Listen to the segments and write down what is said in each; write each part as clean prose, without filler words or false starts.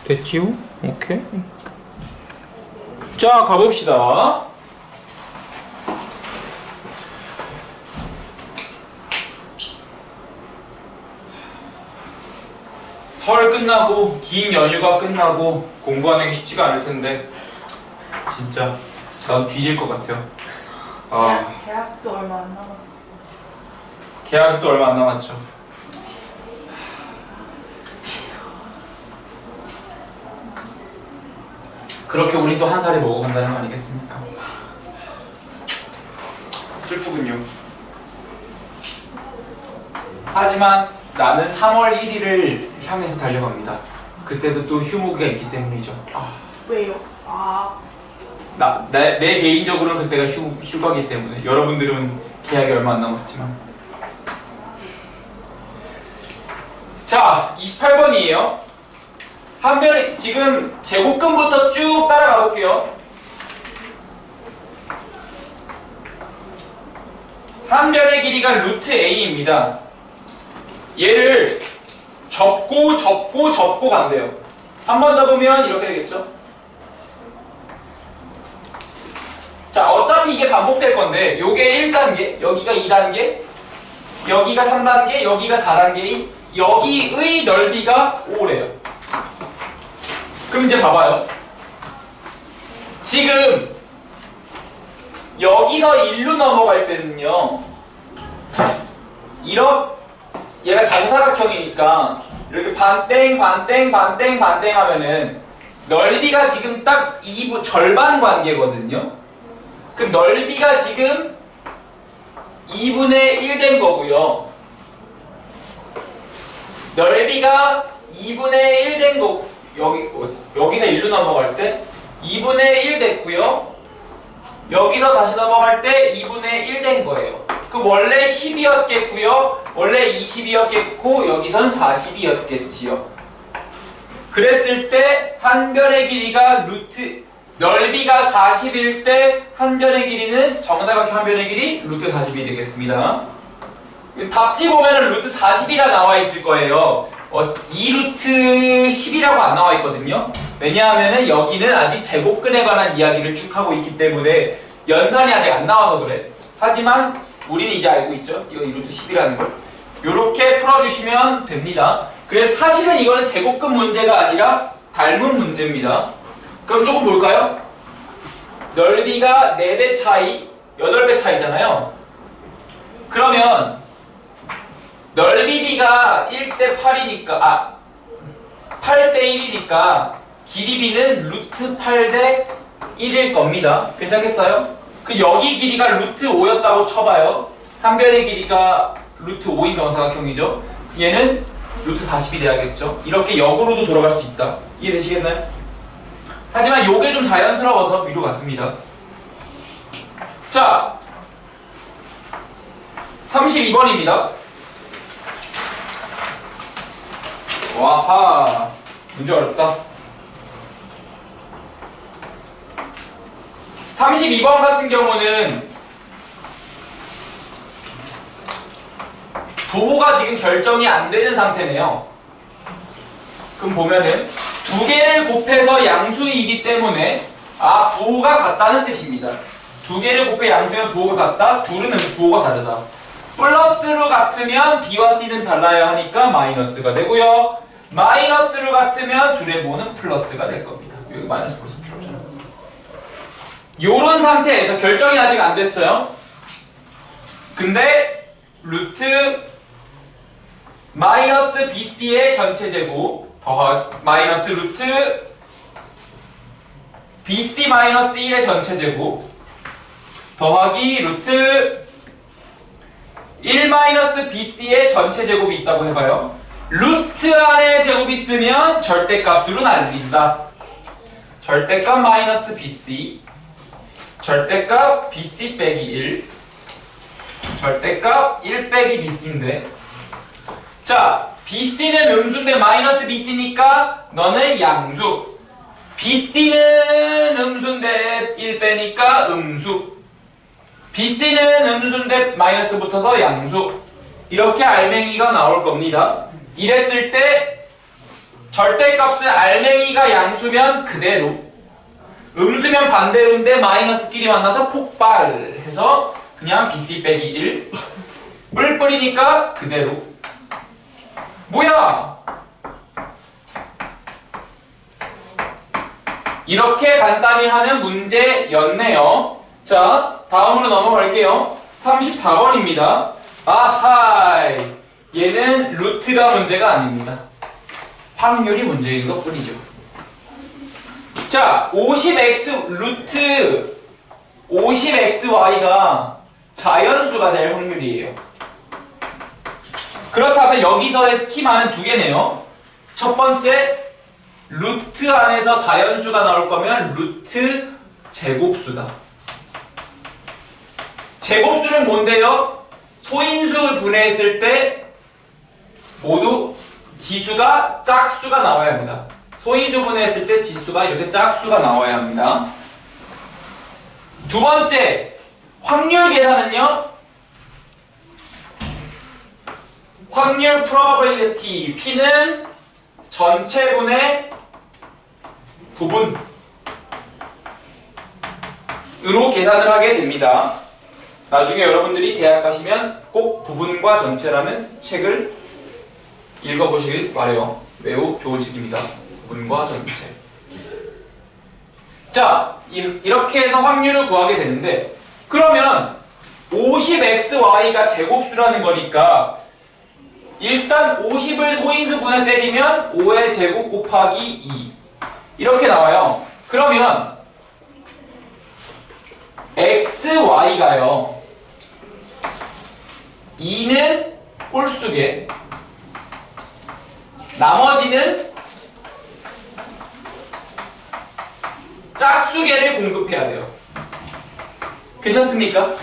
됐지요? 오케이. 자, 가봅시다. 설 끝나고 긴 연휴가 끝나고 공부하는 게 쉽지가 않을 텐데 진짜 나도 뒤질 것 같아요. 계약도 얼마 안 남았어. 계약도 얼마 안 남았죠. 그렇게 우린 또 한 살에 먹어간다는 거 아니겠습니까? 슬프군요. 하지만 나는 3월 1일을 향해서 달려갑니다. 그때도 또 휴무기가 있기 때문이죠. 왜요? 내 개인적으로는 그때가 휴가기 때문에 여러분들은 계약이 얼마 안 남았지만. 자, 28번이에요. 한변에 지금 제곱근부터 쭉 따라가 볼게요. 한 변의 길이가 루트 a입니다. 얘를 접고 간대요. 한 번 접으면 이렇게 되겠죠. 자, 어차피 이게 반복될 건데 요게 1단계, 여기가 2단계, 여기가 3단계, 여기가 4단계인 여기의 넓이가 5래요. 그럼 이제 봐봐요. 지금 여기서 1로 넘어갈 때는요, 얘가 정사각형이니까 이렇게 반땡 하면은 넓이가 지금 딱 2분 절반 관계거든요. 그 넓이가 지금 2분의 1 된 거고요. 넓이가 2분의 1 된 거, 여기서 1로 넘어갈 때 2분의 1 됐고요. 여기서 다시 넘어갈 때 2분의 1 된 거예요. 그 원래 10이었겠고요. 원래 20이었겠고 여기선 40이었겠지요. 그랬을 때 한 변의 길이가 넓이가 40일 때 한 변의 길이는 정사각형 한 변의 길이 루트 40이 되겠습니다. 답지 보면은 루트 40이라 나와 있을 거예요. 2루트 10이라고 안 나와 있거든요. 왜냐하면은 여기는 아직 제곱근에 관한 이야기를 쭉 하고 있기 때문에 연산이 아직 안 나와서 그래. 하지만 우리는 이제 알고 있죠. 이거 2루트 10이라는 걸. 요렇게 풀어주시면 됩니다. 그래서 사실은 이거는 제곱근 문제가 아니라 닮은 문제입니다. 그럼 조금 볼까요? 넓이가 4배 차이, 8배 차이잖아요. 그러면 넓이비가 1대 8이니까 8대 1이니까 길이비는 루트 8대 1일 겁니다. 괜찮겠어요? 그 여기 길이가 루트 5였다고 쳐봐요. 한 변의 길이가 루트 5인 정사각형이죠. 얘는 루트 40이 돼야겠죠. 이렇게 역으로도 돌아갈 수 있다. 이해되시겠나요? 하지만 요게 좀 자연스러워서 위로 갔습니다. 자, 32번입니다. 와하, 문제 어렵다. 32번 같은 경우는 부호가 지금 결정이 안 되는 상태네요. 그럼 보면은 두 개를 곱해서 양수이기 때문에 부호가 같다는 뜻입니다. 두 개를 곱해 양수면 부호가 같다, 둘은 부호가 다르다. 플러스로 같으면 B와 C는 달라야 하니까 마이너스가 되고요. 마이너스로 같으면 둘의 부호는 플러스가 될 겁니다. 여기 마이너스 플러스 필요 없잖아요. 요런 상태에서 결정이 아직 안 됐어요. 근데 루트 마이너스 BC의 전체 제곱 마이너스 루트 BC 마이너스 1의 전체 제곱 더하기 루트 1 마이너스 BC의 전체 제곱이 있다고 해봐요. 루트 안에 제곱이 있으면 절대값으로 날린다. 절대값 마이너스 BC, 절대값 BC 빼기 1, 절대값 1 빼기 BC인데, 자, BC는 음수인데 마이너스 BC니까 너는 양수, BC는 음수인데 1 빼니까 음수, BC는 음수인데 마이너스 붙어서 양수. 이렇게 알맹이가 나올 겁니다. 이랬을 때 절대값은 알맹이가 양수면 그대로, 음수면 반대로인데 마이너스끼리 만나서 폭발해서 그냥 BC 빼기 1. 뿔뿔이니까 그대로. 뭐야? 이렇게 간단히 하는 문제였네요. 자, 다음으로 넘어갈게요. 34번입니다. 아하이, 얘는 루트가 문제가 아닙니다. 확률이 문제인 것 뿐이죠. 자, 50x 루트 50xy가 자연수가 될 확률이에요. 그렇다면 여기서의 스키마는 두 개네요. 첫 번째, 루트 안에서 자연수가 나올 거면 루트 제곱수다. 제곱수는 뭔데요? 소인수 분해했을 때 모두 지수가 짝수가 나와야 합니다. 소인수 분해했을 때 지수가 이렇게 짝수가 나와야 합니다. 두 번째, 확률 계산은요, 확률 probability P는 전체분의 부분으로 계산을 하게 됩니다. 나중에 여러분들이 대학 가시면 꼭 부분과 전체라는 책을 읽어보시길 바라요. 매우 좋은 책입니다. 부분과 전체. 자, 이렇게 해서 확률을 구하게 되는데, 그러면 50xy가 제곱수라는 거니까 일단 50을 소인수분해 때리면 5의 제곱 곱하기 2 이렇게 나와요. 그러면 xy가요 2는 홀수계, 나머지는 짝수계를 공급해야 돼요. 괜찮습니까?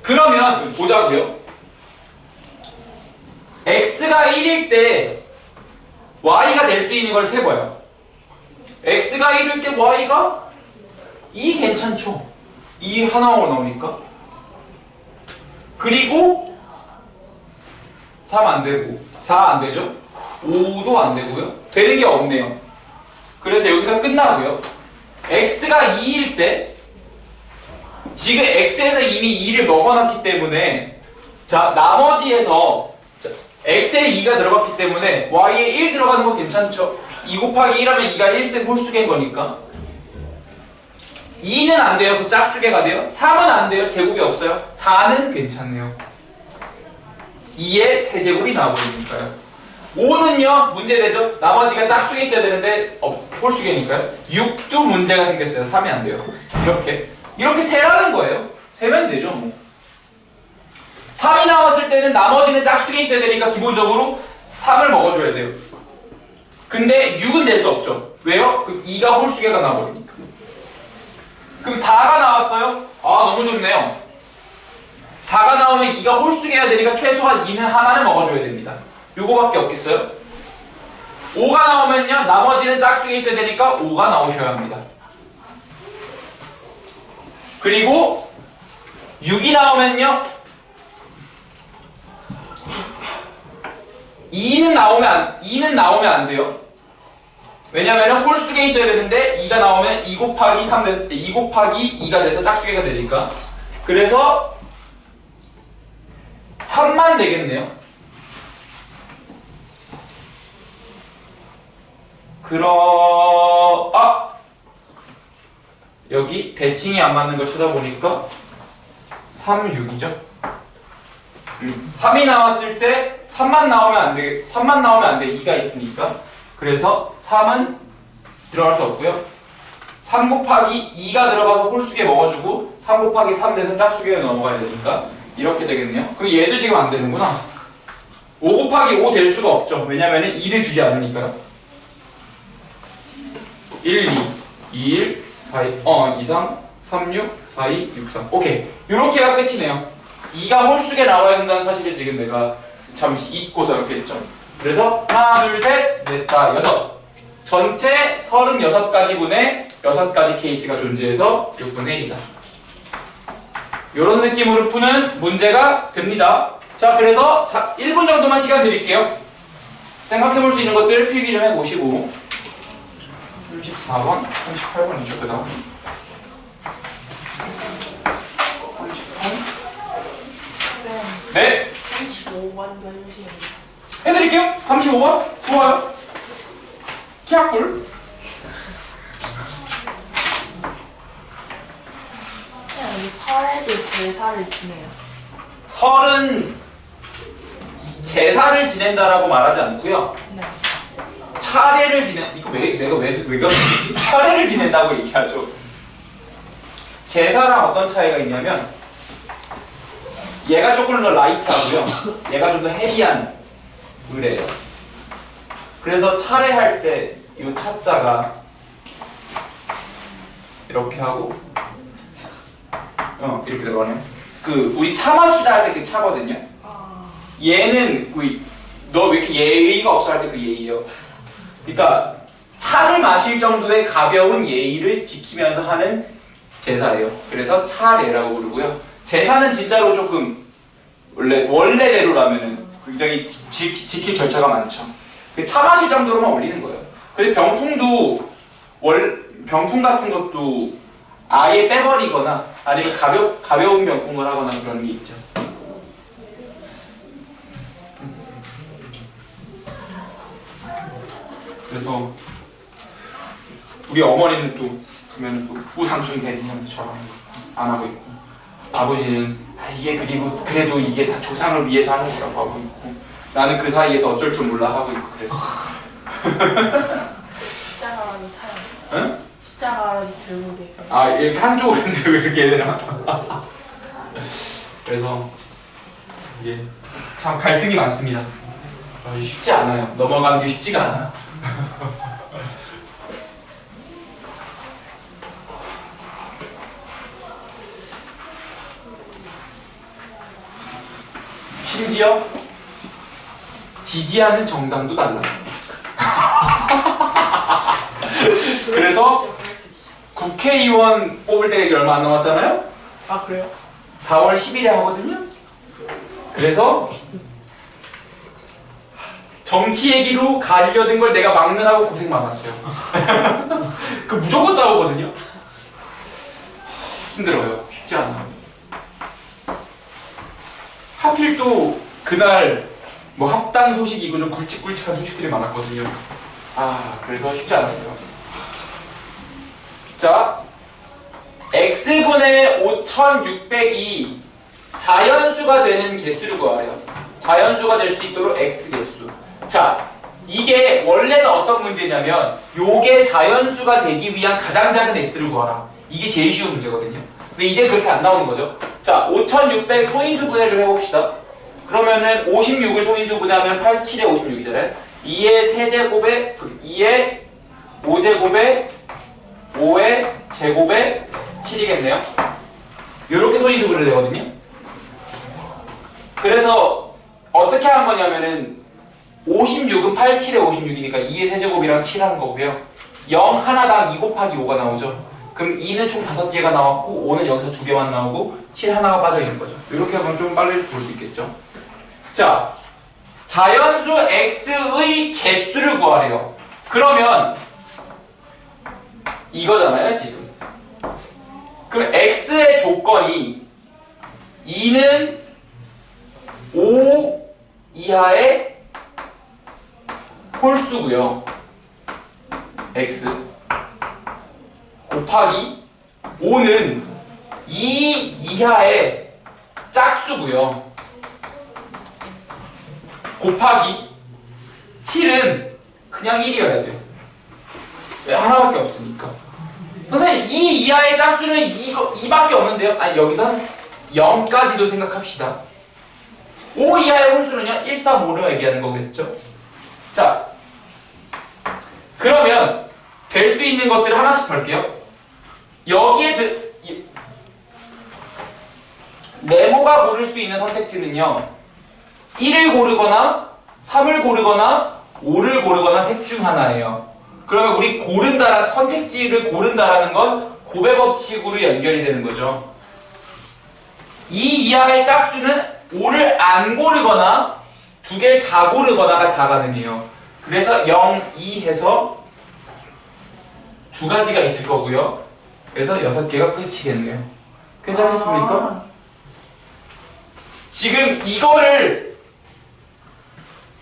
그러면 보자고요. x가 1일 때 y가 될 수 있는 걸 세봐요. x가 1일 때 y가 2 괜찮죠? 2 하나만 나오니까. 그리고 3 안되고 4 안되죠? 5도 안되고요. 되는 게 없네요. 그래서 여기서 끝나고요. x가 2일 때 지금 x에서 이미 2를 먹어놨기 때문에, 자, 나머지에서 x에 2가 들어갔기 때문에 y에 1 들어가는 거 괜찮죠? 2 곱하기 1하면 2가 1승 홀수계인 거니까. 2는 안 돼요. 그 짝수계가 돼요. 3은 안 돼요. 제곱이 없어요. 4는 괜찮네요. 2의 세제곱이 나와버리니까요. 5는요 문제되죠? 나머지가 짝수계 있어야 되는데 홀수계니까요. 6도 문제가 생겼어요. 3이 안 돼요. 이렇게 세라는 거예요. 세면 되죠 뭐. 3이 나왔을 때는 나머지는 짝수계 있어야 되니까 기본적으로 3을 먹어줘야 돼요. 근데 6은 될 수 없죠. 왜요? 그럼 2가 홀수계가 나와버리니까. 그럼 4가 나왔어요? 아, 너무 좋네요. 4가 나오면 2가 홀수계가 되니까 최소한 2는 하나를 먹어줘야 됩니다. 요거밖에 없겠어요? 5가 나오면요 나머지는 짝수계 있어야 되니까 5가 나오셔야 합니다. 그리고 6이 나오면요 2는 나오면 안 돼요. 왜냐면 홀수계 있어야 되는데 2가 나오면 2 곱하기 3 됐을 때 2 곱하기 2가 돼서 짝수계가 되니까. 그래서 3만 되겠네요. 여기 대칭이 안 맞는 걸 찾아보니까 3, 6이죠. 3이 나왔을 때 3만 나오면 안 돼. 3만 나오면 안 돼. 2가 있으니까. 그래서 3은 들어갈 수 없고요. 3 곱하기 2가 들어가서 홀수계 먹어주고 3 곱하기 3 돼서 짝수계에 넘어가야 되니까 이렇게 되겠네요. 그럼 얘도 지금 안 되는구나. 5 곱하기 5 될 수가 없죠. 왜냐면 2를 주지 않으니까요. 1, 2, 2, 1, 4, 2, 3, 3, 6, 4, 2, 6, 3. 오케이. 요렇게가 끝이네요. 2가 홀수계 나와야 된다는 사실을 지금 내가 잠시 잊고서 이렇게 했죠. 그래서 하나, 둘, 셋, 넷, 다, 여섯. 전체 36가지 분의 6가지 케이스가 존재해서 6분의 1이다. 요런 느낌으로 푸는 문제가 됩니다. 자, 그래서 1분 정도만 시간 드릴게요. 생각해볼 수 있는 것들 필기 좀 해보시고 34번, 38번이죠 그 다음 38 네! 35번도 해주시면 해드릴게요. 35번 좋아요. 키약불 여기 설에도 제사를 지내요. 설은 제사를 지낸다라고 말하지 않고요. 네. 차례를 지낸 이거 내가 왜 그러지? 차례를 지낸다고 얘기하죠. 제사랑 어떤 차이가 있냐면 얘가 조금 더 라이트하고요. 얘가 좀 더 헤비한 의뢰예요. 그래서 차례할 때 이 차자가 이렇게 하고 이렇게 들어가네요. 그 우리 차 마시다 할 때 그 차거든요. 얘는 너 왜 이렇게 예의가 없어 할 때 그 예의예요. 그러니까 차를 마실 정도의 가벼운 예의를 지키면서 하는 제사예요. 그래서 차례라고 부르고요. 제사는 진짜로 조금 원래대로라면은 굉장히 지킬 절차가 많죠. 차 마실 정도로만 올리는 거예요. 근데 병풍도 병풍 같은 것도 아예 빼버리거나 아니면 가벼운 병풍을 하거나 그런 게 있죠. 그래서 우리 어머니는 또 보면 또 우상숭 대리면서 저랑 안 하고 있고 아버지는 이게 그래도 이게 다 조상을 위해서 하는 거라고 하고 있고 나는 그 사이에서 어쩔 줄 몰라 하고 있고 그래서 십자가라도 차요. 응? 십자가라도 들고 계세요. 이렇게 한쪽으로 들고 이렇게 해야 되나? 그래서 이게 참 갈등이 많습니다. 쉽지 않아요. 넘어가는 게 쉽지가 않아. 심지어 지지하는 정당도 달라요. 그래서 국회의원 뽑을 때가 이제 얼마 안 남았잖아요? 아 그래요? 4월 10일에 하거든요? 그래서 정치 얘기로 가려든 걸 내가 막느라고 고생 많았어요. 그 무조건 싸우거든요? 힘들어요. 쉽지 않아요. 하필 또 그날 뭐 합당 소식이고 좀 굵직굵직한 소식들이 많았거든요. 그래서 쉽지 않았어요. 자, x분의 5600이 자연수가 되는 개수를 구하래요. 자연수가 될 수 있도록 x개수. 자, 이게 원래는 어떤 문제냐면 요게 자연수가 되기 위한 가장 작은 x를 구하라. 이게 제일 쉬운 문제거든요. 근데 이제 그렇게 안 나오는 거죠. 자, 5600 소인수 분해 좀 해봅시다. 그러면은 56을 소인수 분해하면 8, 7에 56이잖아요. 2의 세제곱에 2의 5제곱에 5의 제곱에 7이겠네요. 요렇게 소인수 분해를 되거든요. 그래서 어떻게 한 거냐면은 56은 8, 7에 56이니까 2의 세제곱이랑 7 한 거고요. 0 하나당 2 곱하기 5가 나오죠. 그럼 2는 총 5개가 나왔고 5는 여기서 2개만 나오고 7 하나가 빠져있는 거죠. 이렇게 하면 좀 빨리 볼 수 있겠죠. 자, 자연수 x의 개수를 구하래요. 그러면 이거잖아요 지금. 그럼 x의 조건이 2는 5 이하의 홀수고요. x 곱하기 5는 2 이하의 짝수고요. 곱하기 7은 그냥 1이어야 돼요. 왜? 하나밖에 없으니까. 선생님 2 이하의 짝수는 2밖에 없는데요? 아니 여기선 0까지도 생각합시다. 5 이하의 홀수는요? 1, 3, 5를 얘기하는 거겠죠? 자, 그러면 될 수 있는 것들을 하나씩 볼게요. 여기에 네모가 고를 수 있는 선택지는요 1을 고르거나 3을 고르거나 5를 고르거나 셋 중 하나예요. 그러면 우리 선택지를 고른다라는 건 곱의 법칙으로 연결이 되는 거죠. 2 이하의 짝수는 5를 안 고르거나 2개를 다 고르거나가 다 가능해요. 그래서 0, 2 해서 두 가지가 있을 거고요. 그래서 6개가 끝이겠네요. 괜찮겠습니까? 아, 지금 이거를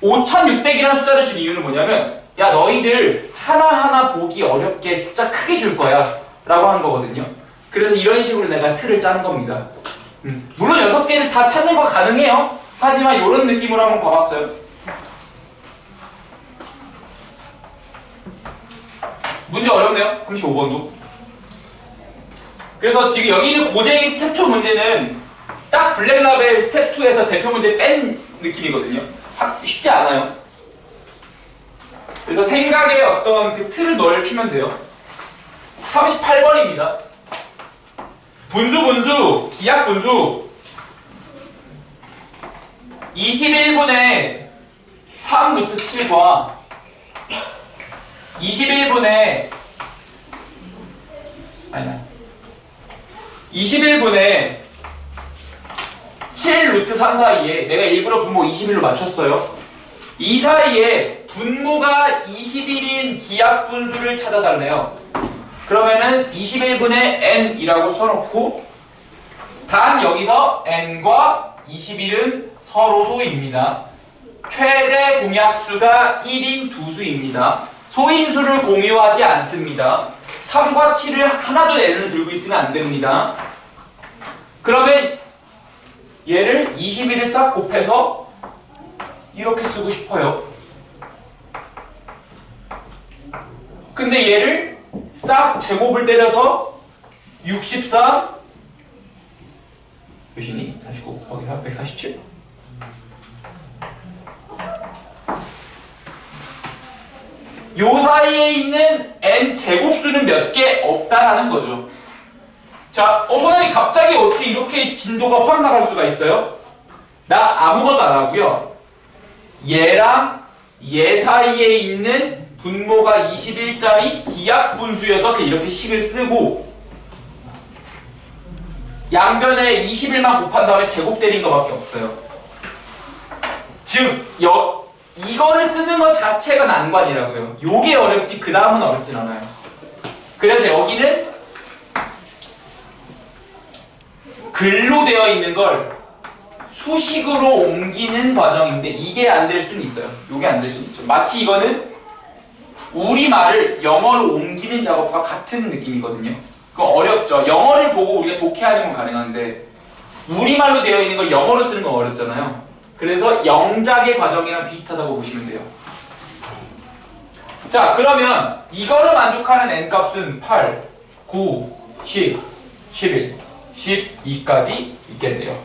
5600이라는 숫자를 준 이유는 뭐냐면 야 너희들 하나하나 보기 어렵게 숫자 크게 줄 거야 라고 한 거거든요. 그래서 이런 식으로 내가 틀을 짠 겁니다. 물론 6개를 다 찾는 거 가능해요. 하지만 이런 느낌으로 한번 봐봤어요. 문제 어렵네요. 35번도. 그래서 지금 여기 있는 고재익 스텝 2 문제는 딱 블랙라벨 스텝 2에서 대표 문제 뺀 느낌이거든요. 쉽지 않아요. 그래서 생각에 어떤 그 틀을 넓히면 돼요. 38번입니다. 분수, 기약 분수. 21분의 3 루트 7과 21분의 7 루트 3 사이에 내가 일부러 분모 21로 맞췄어요. 이 사이에 분모가 21인 기약 분수를 찾아달래요. 그러면은 21분의 n이라고 써놓고 단 여기서 n과 21은 서로 소입니다. 최대 공약수가 1인 두 수입니다. 소인수를 공유하지 않습니다. 3과 7을 하나도 n을 들고 있으면 안 됩니다. 그러면 얘를 21을 싹 곱해서 이렇게 쓰고 싶어요. 근데 얘를 싹 제곱을 때려서 64 몇이니? 49 거기서 147? 요 사이에 있는 n 제곱수는 몇 개 없다라는 거죠. 자, 소장님 갑자기 어떻게 이렇게 진도가 확 나갈 수가 있어요? 나 아무것도 안 하고요. 얘랑 얘 사이에 있는 분모가 21짜리 기약 분수여서 이렇게 식을 쓰고 양변에 21만 곱한 다음에 제곱 때린 것밖에 없어요. 즉 이거를 쓰는 것 자체가 난관이라고요. 요게 어렵지 그 다음은 어렵진 않아요. 그래서 여기는 글로 되어 있는 걸 수식으로 옮기는 과정인데 이게 안 될 수는 있어요. 요게 안 될 수는 있죠. 마치 이거는 우리말을 영어로 옮기는 작업과 같은 느낌이거든요. 그거 어렵죠. 영어를 보고 우리가 독해하는 건 가능한데 우리말로 되어 있는 걸 영어로 쓰는 건 어렵잖아요. 그래서 영작의 과정이랑 비슷하다고 보시면 돼요. 자, 그러면 이거를 만족하는 n값은 8, 9, 10, 11, 12까지 있겠네요.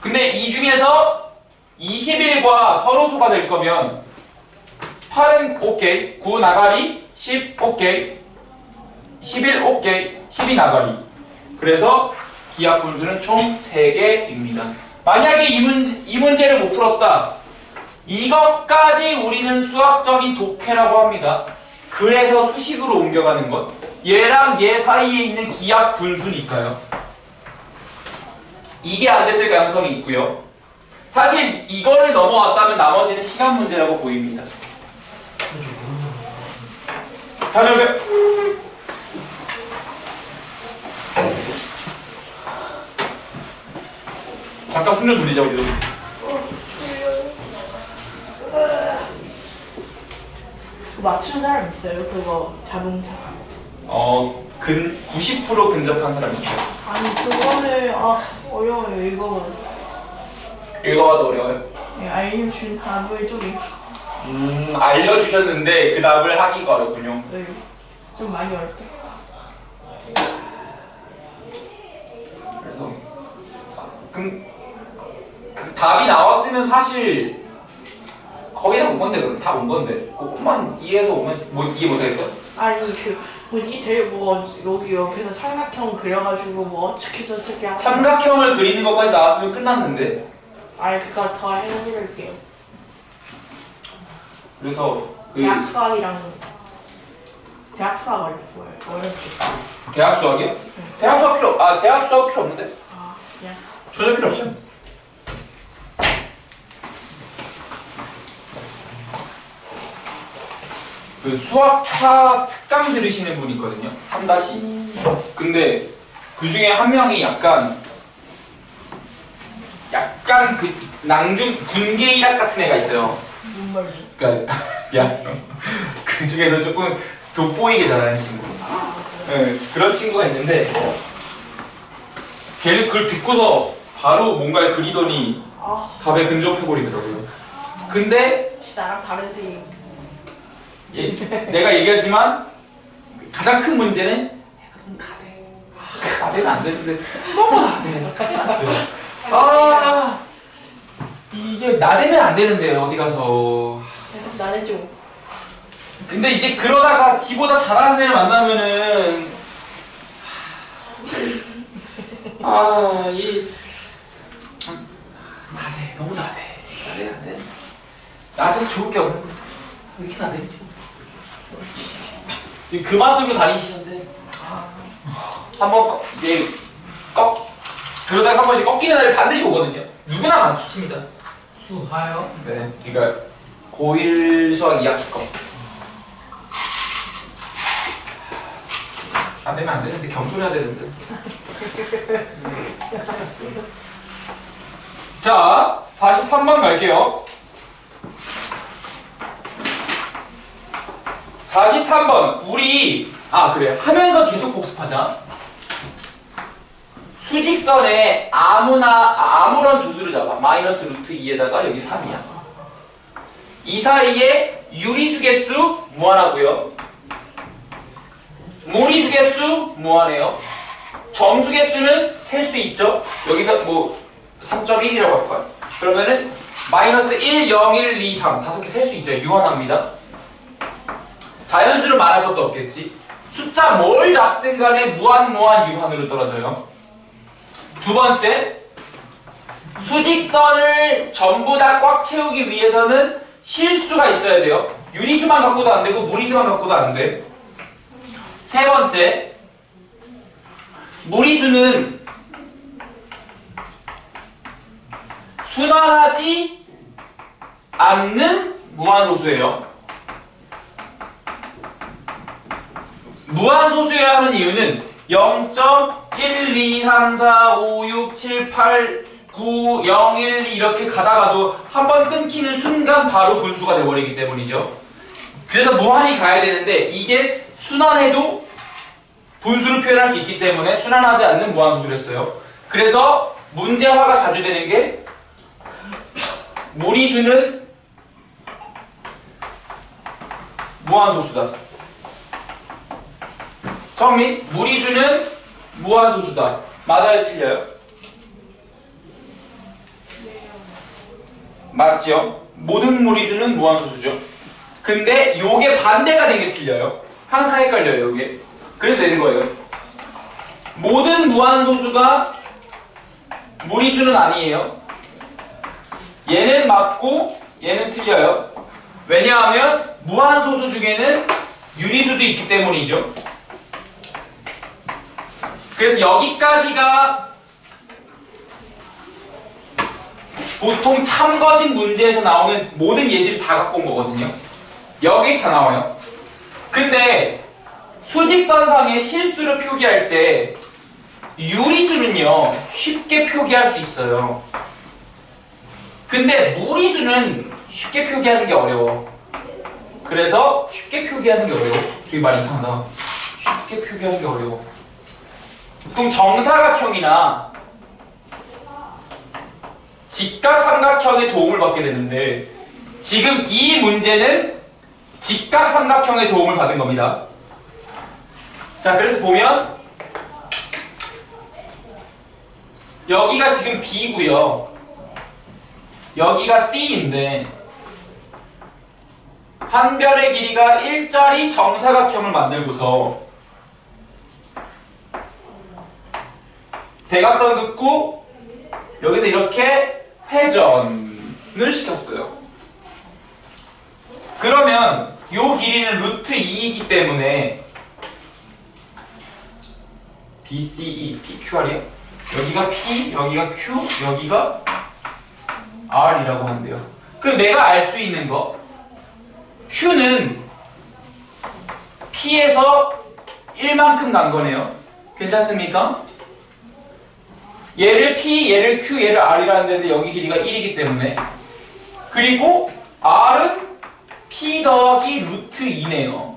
근데 이 중에서 21과 서로수가 될 거면 8은 오케이, 9 나가리, 10 오케이, 11 오케이, 12 나가리. 그래서 기약 분수는 총 3개입니다. 만약에 이 문제를 못 풀었다. 이것까지 우리는 수학적인 독해라고 합니다. 그래서 수식으로 옮겨가는 것. 얘랑 얘 사이에 있는 기약 분수니까요. 이게 안 됐을 가능성이 있고요. 사실 이거를 넘어왔다면 나머지는 시간 문제라고 보입니다. 다녀오세요. 잠깐 숨을 돌리자 우리도. 맞춘 사람 있어요? 그거 자동차. 90% 근접한 사람 있어요. 아니 그거를 어려워요. 읽어봐도 어려워요? 네, 알려준 답을 좀 알려주셨는데 그 답을 하기가 어렵군요. 네, 좀 많이 어렵다. 그래서 그 답이 나왔으면 사실 거의 다 온 건데 다 온 건데 그것만 이해해서 오면 뭐 이해 못하겠어? 아니 뭐지? 되게 여기 옆에서 삼각형 그려가지고 어떻게 저렇게 하고 삼각형을 그리는 것까지 나왔으면 끝났는데. 아니 그거 더 해드릴게요. 그래서 대학수학이랑 대학수학 어렵죠. 대학수학이요? 대학수학 필요 없는데? 그냥 전혀 필요 없어요. 그 수학화 특강 들으시는 분이 있거든요. 3-2. 근데 그 중에 한 명이 약간 그 낭중 군계 일학 같은 애가 있어요. 무슨 말이지? 그러니까 야, 그 중에서 조금 돋보이게 잘하는 친구. 네, 그런 친구가 있는데 걔는 그걸 듣고서 바로 뭔가를 그리더니 아, 답에 근접해버리더라고요. 근데 혹시 나랑 다른 색. 내가 얘기하지만 가장 큰 문제는 애가 너무 나대. 나대면 안 되는데 너무 나대. 큰일 났어요. 아, 이게 나대면 안 되는데 어디 가서. 계속 나대죠. 근데 이제 그러다가 지보다 잘하는 애를 만나면은 나대, 너무 나대. 나대 안 돼. 나대도 좋을 게 없는데 왜 이렇게 나대지? 지금 그 맛으로 다니시는데 한번 이제 그러다가 한 번씩 꺾이는 날이 반드시 오거든요. 누구나 마주칩니다. 수하요? 네, 그러니까 고1 수학 2학기 거. 안 되면 안 되는데 겸손해야 되는데. 자, 43번 갈게요. 43번 우리 그래 하면서 계속 복습하자. 수직선에 아무런 두수를 잡아. 마이너스 루트 2에다가 여기 3이야. 이 사이에 유리수 개수 무한하고요. 무리수 개수 무한해요. 정수 개수는 셀 수 있죠. 여기서 뭐 3.1이라고 할 거야. 그러면은 마이너스 1, 0, 1, 2, 3 다섯 개 셀 수 있죠. 유한합니다. 자연수를 말할 것도 없겠지. 숫자 뭘 잡든 간에 무한 유한으로 떨어져요. 두 번째, 수직선을 전부 다 꽉 채우기 위해서는 실수가 있어야 돼요. 유리수만 갖고도 안 되고 무리수만 갖고도 안 돼. 세 번째, 무리수는 순환하지 않는 무한소수예요. 무한소수여야 하는 이유는 0.1, 2, 3, 4, 5, 6, 7, 8, 9, 0, 1, 2 이렇게 가다가도 한 번 끊기는 순간 바로 분수가 되어버리기 때문이죠. 그래서 무한히 가야 되는데 이게 순환해도 분수를 표현할 수 있기 때문에 순환하지 않는 무한소수를 했어요. 그래서 문제화가 자주 되는 게 무리수는 무한소수다. 정민, 무리수는 무한소수다. 맞아요, 틀려요? 맞죠? 모든 무리수는 무한소수죠. 근데 요게 반대가 된 게 틀려요. 항상 헷갈려요, 요게. 그래서 내는 거예요. 모든 무한소수가 무리수는 아니에요. 얘는 맞고 얘는 틀려요. 왜냐하면 무한소수 중에는 유리수도 있기 때문이죠. 그래서 여기까지가 보통 참거진 문제에서 나오는 모든 예시를 다 갖고 온 거거든요. 여기서 다 나와요. 근데 수직선상의 실수를 표기할 때 유리수는요 쉽게 표기할 수 있어요. 근데 무리수는 쉽게 표기하는 게 어려워. 그래서 쉽게 표기하는 게 어려워. 되게 말 이상하다. 쉽게 표기하는 게 어려워. 보통 정사각형이나 직각삼각형의 도움을 받게 되는데 지금 이 문제는 직각삼각형의 도움을 받은 겁니다. 자, 그래서 보면 여기가 지금 B고요. 여기가 C인데 한 변의 길이가 1짜리 정사각형을 만들고서 대각선 긋고 여기서 이렇게 회전을 시켰어요. 그러면 요 길이는 루트 2이기 때문에 BCE, PQR이요? 여기가 P, 여기가 Q, 여기가 R이라고 한대요. 그럼 내가 알 수 있는 거 Q는 P에서 1만큼 간 거네요. 괜찮습니까? 얘를 P, 얘를 Q, 얘를 R이라는 데인데 여기 길이가 1이기 때문에 그리고 R은 P 더하기 루트 2네요.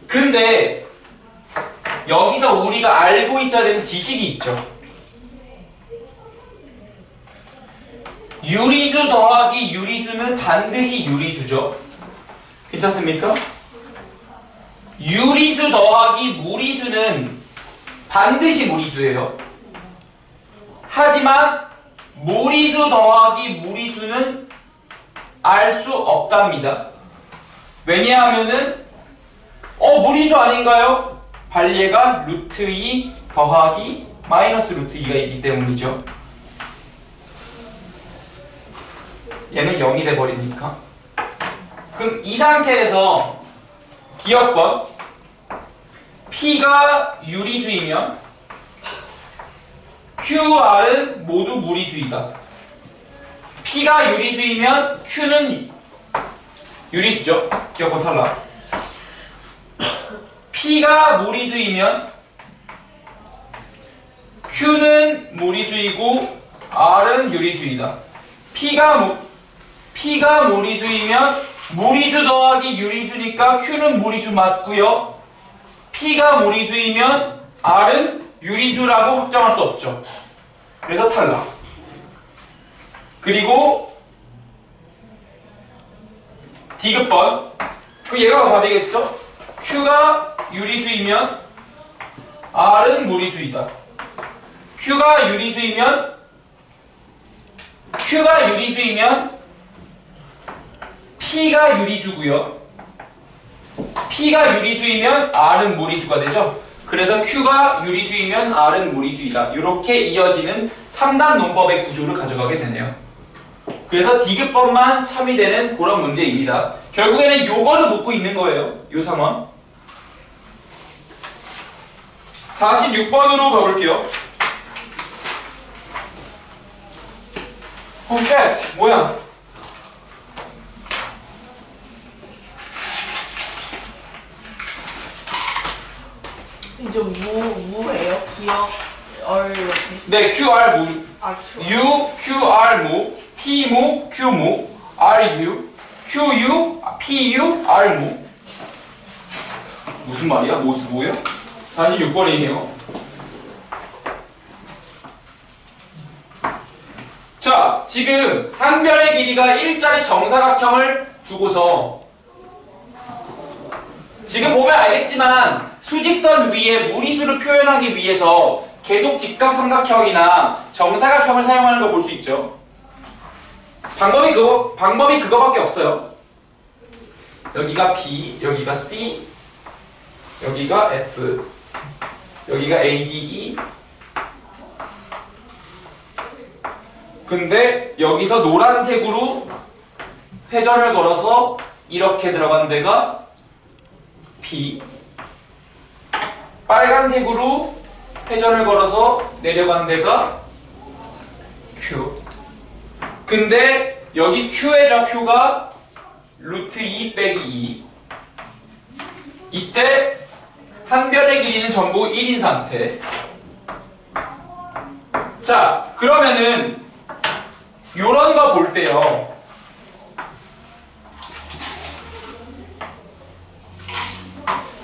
근데 여기서 우리가 알고 있어야 되는 지식이 있죠. 유리수 더하기 유리수는 반드시 유리수죠. 괜찮습니까? 유리수 더하기 무리수는 반드시 무리수예요. 하지만 무리수 더하기 무리수는 알 수 없답니다. 왜냐하면은 무리수 아닌가요? 발예가 루트 2 더하기 마이너스 루트 2가 있기 때문이죠. 얘는 0이 돼버리니까. 그럼 이 상태에서 기억번 P가 유리수이면 QR은 모두 무리수이다. P가 유리수이면 Q는 유리수죠. 기억번 탈락. P가 무리수이면 Q는 무리수이고 R은 유리수이다. P가 무리수이면 무리수 더하기 유리수니까 Q는 무리수 맞고요. P가 무리수이면 R은 유리수라고 확정할 수 없죠. 그래서 탈락. 그리고 D급번 그 얘가 다 되겠죠? Q가 유리수이면 R은 무리수이다. Q가 유리수이면 P가 유리수고요. P가 유리수이면 R은 무리수가 되죠. 그래서 Q가 유리수이면 R은 무리수이다. 이렇게 이어지는 3단 논법의 구조를 가져가게 되네요. 그래서 D급번만 참이되는 그런 문제입니다. 결국에는 요거를 묻고 있는 거예요. 요 상황. 46번으로 가볼게요. 쉣! 뭐야? 이제 무예요? 기억 이렇게. 네, QR 무. Q. U, QR 무. P 무, Q 무. R U, Q U, P U, R 무. 무슨 말이야? 뭐예요? 46번이에요. 자, 지금 한 변의 길이가 1짜리 정사각형을 두고서 지금 보면 알겠지만 수직선 위에 무리수를 표현하기 위해서 계속 직각삼각형이나 정사각형을 사용하는 걸 볼 수 있죠. 방법이 그거밖에 없어요. 여기가 B, 여기가 C, 여기가 F, 여기가 A, D, E. 근데 여기서 노란색으로 회전을 걸어서 이렇게 들어간 데가 P, 빨간색으로 회전을 걸어서 내려간 데가 Q. 근데 여기 Q의 좌표가 루트 2 빼기 2. 이때 한 변의 길이는 전부 1인 상태. 자, 그러면은 요런 거 볼 때요.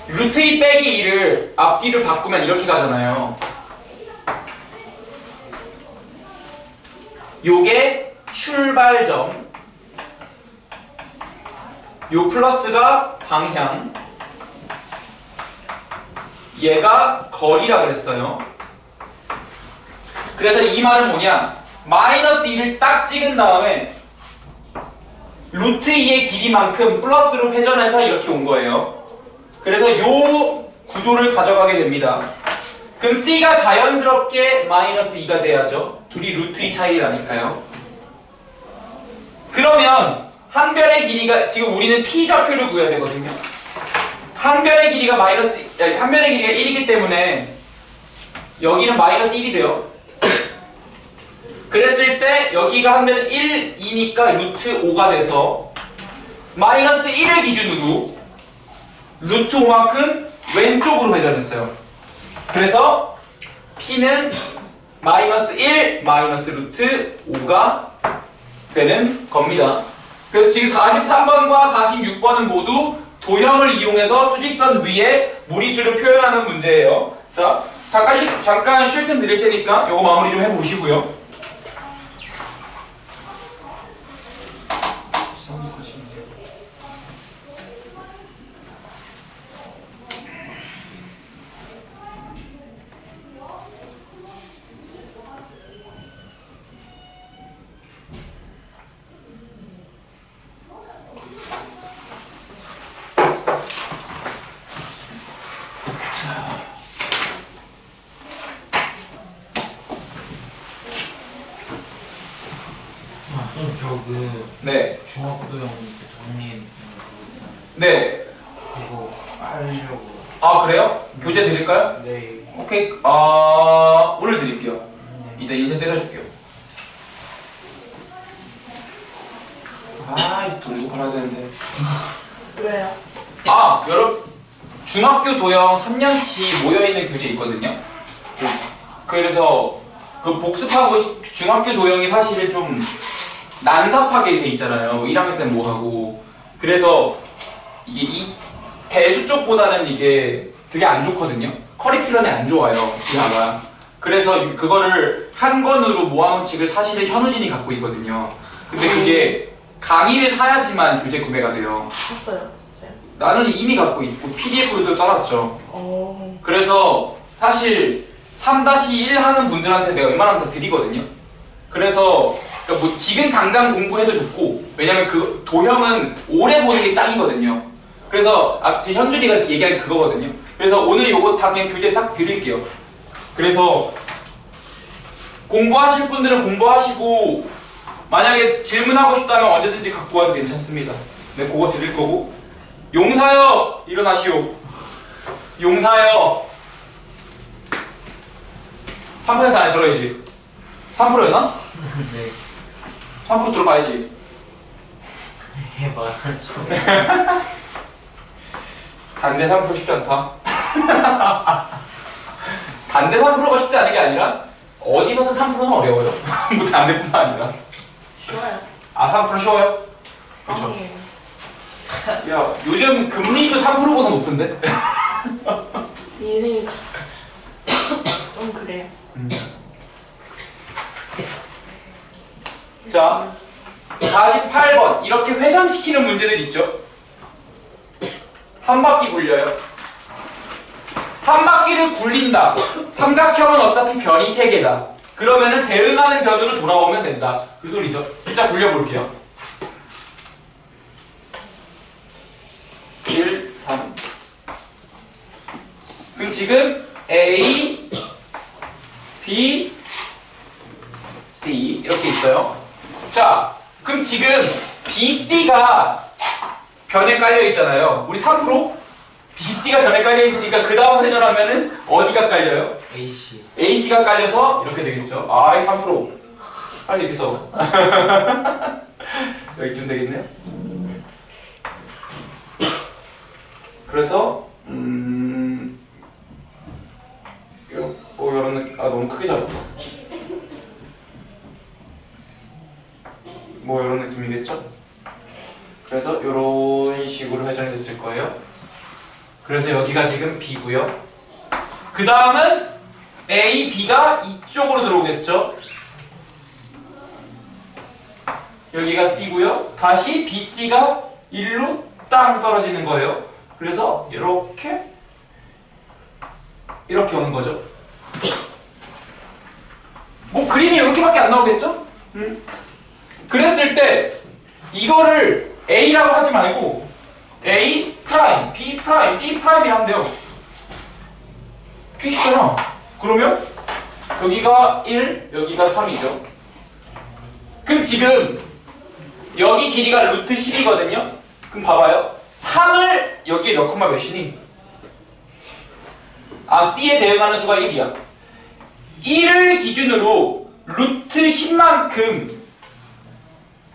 루트 2 빼기 2를 앞뒤를 바꾸면 이렇게 가잖아요. 요게 출발점, 요 플러스가 방향, 얘가 거리라 그랬어요. 그래서 이 말은 뭐냐? 마이너스 2를 딱 찍은 다음에 루트 2의 길이만큼 플러스로 회전해서 이렇게 온 거예요. 그래서 요 구조를 가져가게 됩니다. 그럼 C가 자연스럽게 마이너스 2가 돼야죠. 둘이 루트 2 차이 나니까요. 그러면 한 변의 길이가, 지금 우리는 P 좌표를 구해야 되거든요. 한 변의 길이가 1이기 때문에 여기는 마이너스 1이 돼요. 그랬을 때 여기가 한 변은 1, 2니까 루트 5가 돼서 마이너스 1을 기준으로 루트 5만큼 왼쪽으로 회전했어요. 그래서 P는 마이너스 1 마이너스 루트 5가 되는 겁니다. 그래서 지금 43번과 46번은 모두 도형을 이용해서 수직선 위에 무리수를 표현하는 문제예요. 자, 잠깐 쉴 틈 드릴 테니까 이거 마무리 좀 해보시고요. 네. 중학도형 정리 그거 있잖아요. 네. 그거 알려고. 아, 그래요? 교재 드릴까요? 네. 오케이. 오늘 드릴게요. 네. 이따 인쇄 때려줄게요. 이 돈 주고 팔아야 되는데. 왜요? 여러분, 중학교 도형 3년치 모여있는 교재 있거든요. 그래서 그 복습하고 중학교 도형이 사실 좀 난삽하게 돼 있잖아요. 1학년 때는 뭐 하고. 그래서 이게 이 대수 쪽보다는 이게 되게 안 좋거든요. 커리큘럼이 안 좋아요. 기하가. 그래서 그거를 한 권으로 모아놓은 책을 사실은 현우진이 갖고 있거든요. 근데 그게 강의를 사야지만 교재 구매가 돼요. 샀어요. 쌤. 나는 이미 갖고 있고 PDF로도 따랐죠. 그래서 사실 3-1 하는 분들한테 내가 웬만하면 다 드리거든요. 그래서 그러니까 뭐 지금 당장 공부해도 좋고, 왜냐면 그 도형은 오래 보는 게 짱이거든요. 그래서 지금 현준이가 얘기한 그거거든요. 그래서 오늘 요거 다 그냥 교재 싹 드릴게요. 그래서 공부하실 분들은 공부하시고, 만약에 질문하고 싶다면 언제든지 갖고 와도 괜찮습니다. 네, 그거 드릴 거고. 용사여, 일어나시오. 용사여. 3% 안에 들어야지. 3%였나? 네. 3% 들어가야지. 해봐야죠. 단대 3% 쉽지 않다. 단대 3%가 쉽지 않은 게 아니라 어디서든 3%는 어려워요. 뭐 단대뿐만 아니라. 쉬워요. 3% 쉬워요? 그쵸. 아니에요. 야, 요즘 금리도 3%보다 높은데? 인생이 좀 그래요. 자, 48번. 이렇게 회전시키는 문제들 있죠? 한 바퀴 굴려요. 한 바퀴를 굴린다. 삼각형은 어차피 변이 3개다. 그러면은 대응하는 변으로 돌아오면 된다. 그 소리죠. 진짜 굴려볼게요. 1, 3. 그럼 지금 A, B, C 이렇게 있어요. 자, 그럼 지금 BC가 변에 깔려 있잖아요. 우리 3%? BC가 변에 깔려 있으니까 그 다음 회전하면은 어디가 깔려요? AC. AC가 깔려서 이렇게 되겠죠. 이 3%. 할 수 있겠어. 여기쯤 되겠네요. 그래서 이런 느낌. 너무 크게 잡았다. 뭐 이런 느낌이겠죠? 그래서 이런 식으로 회전이 됐을 거예요. 그래서 여기가 지금 B고요. 그 다음은 A, B가 이쪽으로 들어오겠죠? 여기가 C고요. 다시 B, C가 1로 땅 떨어지는 거예요. 그래서 이렇게 오는 거죠. 뭐 그림이 이렇게밖에 안 나오겠죠? 그랬을 때 이거를 A라고 하지 말고 A 프라임, B 프라임, C 프라임이 한대요. 퀴즈잖아. 그러면 여기가 1, 여기가 3이죠. 그럼 지금 여기 길이가 루트 10이거든요. 그럼 봐봐요. 3을 여기에 몇 콤마 몇이니? C에 대응하는 수가 1이야. 1을 기준으로 루트 10만큼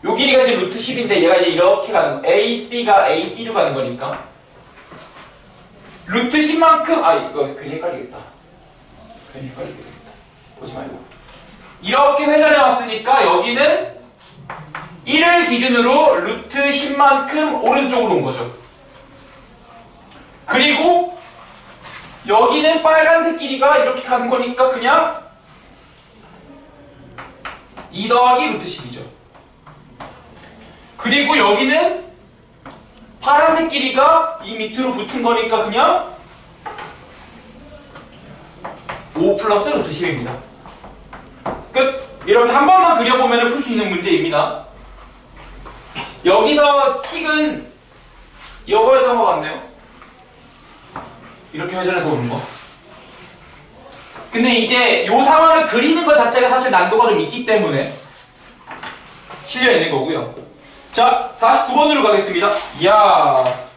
요 길이가 지금 루트 10인데 얘가 이제 이렇게 가는 거. AC가 AC로 가는 거니까 루트 10만큼 이거 괜히 헷갈리겠다. 괜히 헷갈리겠다. 보지 말고 이렇게 회전해 왔으니까 여기는 1을 기준으로 루트 10만큼 오른쪽으로 온 거죠. 그리고 여기는 빨간색 길이가 이렇게 가는 거니까 그냥 2 더하기 루트 10이죠. 그리고 여기는 파란색 길이가 이 밑으로 붙은 거니까 그냥 5 플러스 루트 10입니다. 끝! 이렇게 한 번만 그려보면 풀 수 있는 문제입니다. 여기서 킥은 이거였던 것 같네요. 이렇게 회전해서 오는 거. 근데 이제 이 상황을 그리는 것 자체가 사실 난도가 좀 있기 때문에 실려 있는 거고요. 자, 49번으로 가겠습니다. 이야.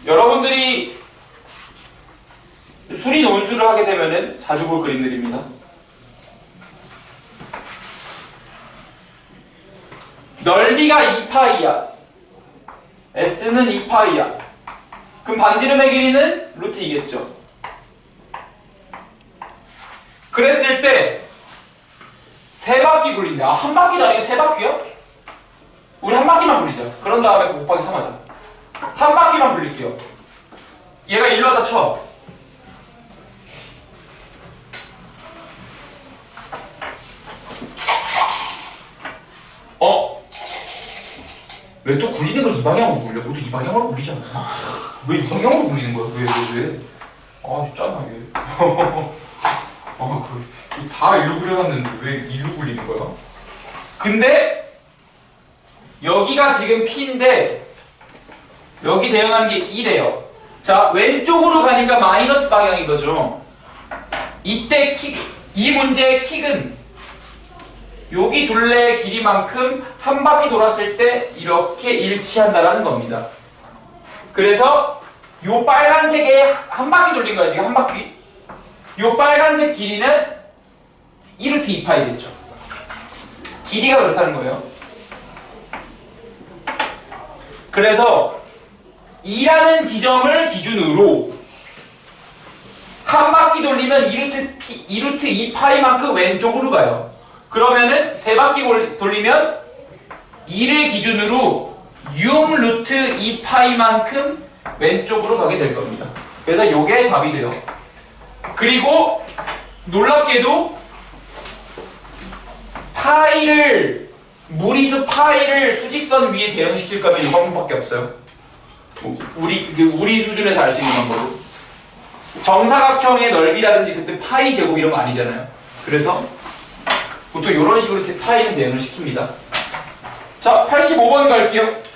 여러분들이 수리 논술을 하게 되면은 자주 볼 그림들입니다. 넓이가 2파이야. S는 2파이야. 그럼 반지름의 길이는 루트 2겠죠. 그랬을 때 세 바퀴 굴린다. 한 바퀴도 아니고 세 바퀴요? 우리 한 바퀴만 굴리자. 그런 다음에 곱하기 3 하자. 한 바퀴만 굴릴게요. 얘가 일로 하다 쳐. 왜 또 굴리는 걸 이 방향으로 굴려? 모두 이 방향으로 굴리잖아. 왜 이 방향으로 굴리는 거야? 왜? 짠하 얘. 다 일로 그려놨는데 왜 일로 굴리는 거야? 근데 여기가 지금 P인데 여기 대응하는 게 1이에요. 자, 왼쪽으로 가니까 마이너스 방향인 거죠. 이때 이 문제의 킥은 여기 둘레의 길이만큼 한 바퀴 돌았을 때 이렇게 일치한다라는 겁니다. 그래서 요 빨간색에 한 바퀴 돌린 거야, 지금 한 바퀴. 요 빨간색 길이는 2루트 2파이겠죠. 길이가 그렇다는 거예요. 그래서 2라는 지점을 기준으로 한 바퀴 돌리면 2루트 2파이만큼 왼쪽으로 가요. 그러면은 세 바퀴 돌리면 2를 기준으로 6루트 2파이만큼 왼쪽으로 가게 될 겁니다. 그래서 요게 답이 돼요. 그리고 놀랍게도 무리수 파이를 수직선 위에 대응시킬 거면 이 방법밖에 없어요. 우리 수준에서 알 수 있는 방법으로. 정사각형의 넓이라든지 그때 파이 제곱 이런 거 아니잖아요. 그래서 보통 이런 식으로 이렇게 파이는 대응을 시킵니다. 자, 85번 갈게요.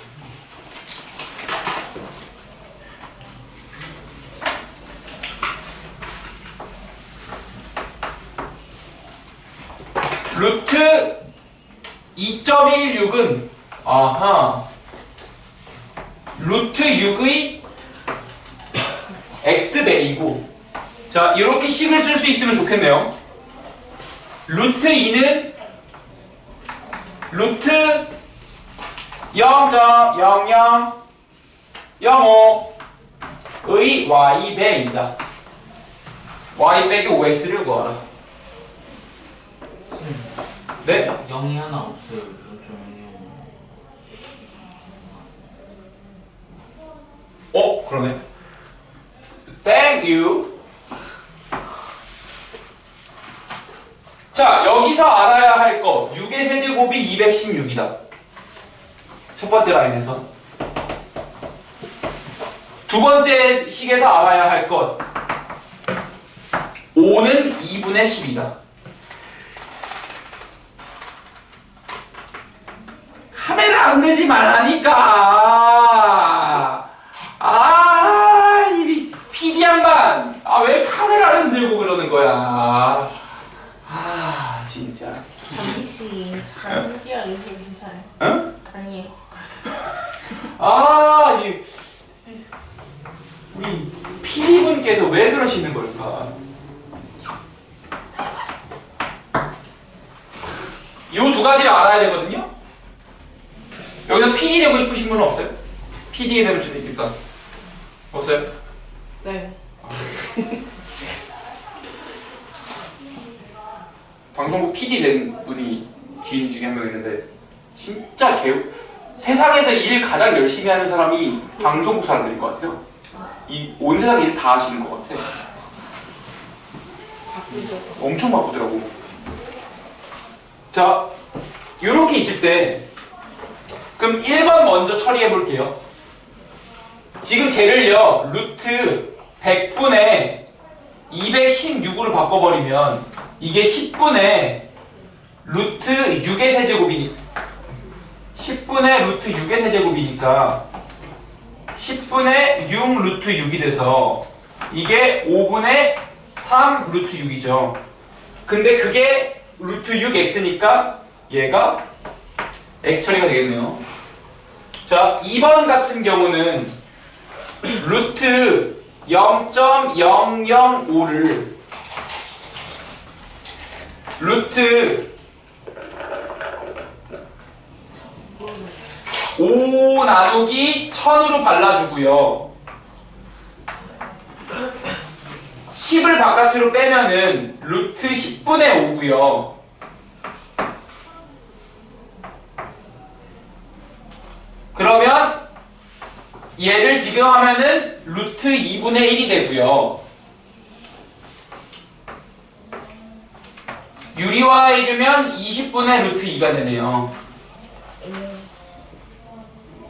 루트 2.16은 루트 6의 x배이고, 자, 이렇게 식을 쓸 수 있으면 좋겠네요. 루트 2는 루트 0.0005의 y배입니다. y 빼기 5x를 구하라. 네? 0이 하나 없어요. 0.0. 그러네. Thank you. 자, 여기서 알아야 할 거 6의 세제곱이 216이다. 첫 번째 라인에서. 두 번째 식에서 알아야 할 것 5는 2분의 10이다. 카메라 안 들지 말라니까. 이 PD 양반. 왜 카메라를 흔들고 그러는 거야. 진짜. 장기씨, 장기야 이거 괜찮아요? 응? 아니에요. 우리 PD분께서 왜 그러시는 걸까? 이 두 가지를 알아야 되거든요. 여기서 PD 되고 싶으신 분은 없어요? PD 되면 좀 있겠다. 없어요? 네. 방송국 PD 된 분이 지인 중에 한 명 있는데 진짜 세상에서 일 가장 열심히 하는 사람이 방송국 사람들인 것 같아요. 이 온 세상 일 다 하시는 것 같아. 바쁘죠. 엄청 바쁘더라고. 자, 이렇게 있을 때 그럼 1번 먼저 처리해 볼게요. 지금 쟤를요 루트 100분의 216으로 바꿔버리면 이게 10분의 루트 6의 세제곱이니 10분의 루트 6의 세제곱이니까 10분의 6 루트 6이 돼서 이게 5분의 3 루트 6이죠. 근데 그게 루트 6x니까 얘가 x 처리가 되겠네요. 자, 2번 같은 경우는 루트 0.005를 루트 5 나누기 1000으로 발라주고요. 10을 바깥으로 빼면은 루트 10분의 5고요. 그러면 얘를 지금 하면은 루트 2분의 1이 되고요. 유리화해주면 20분의 루트 2가 되네요.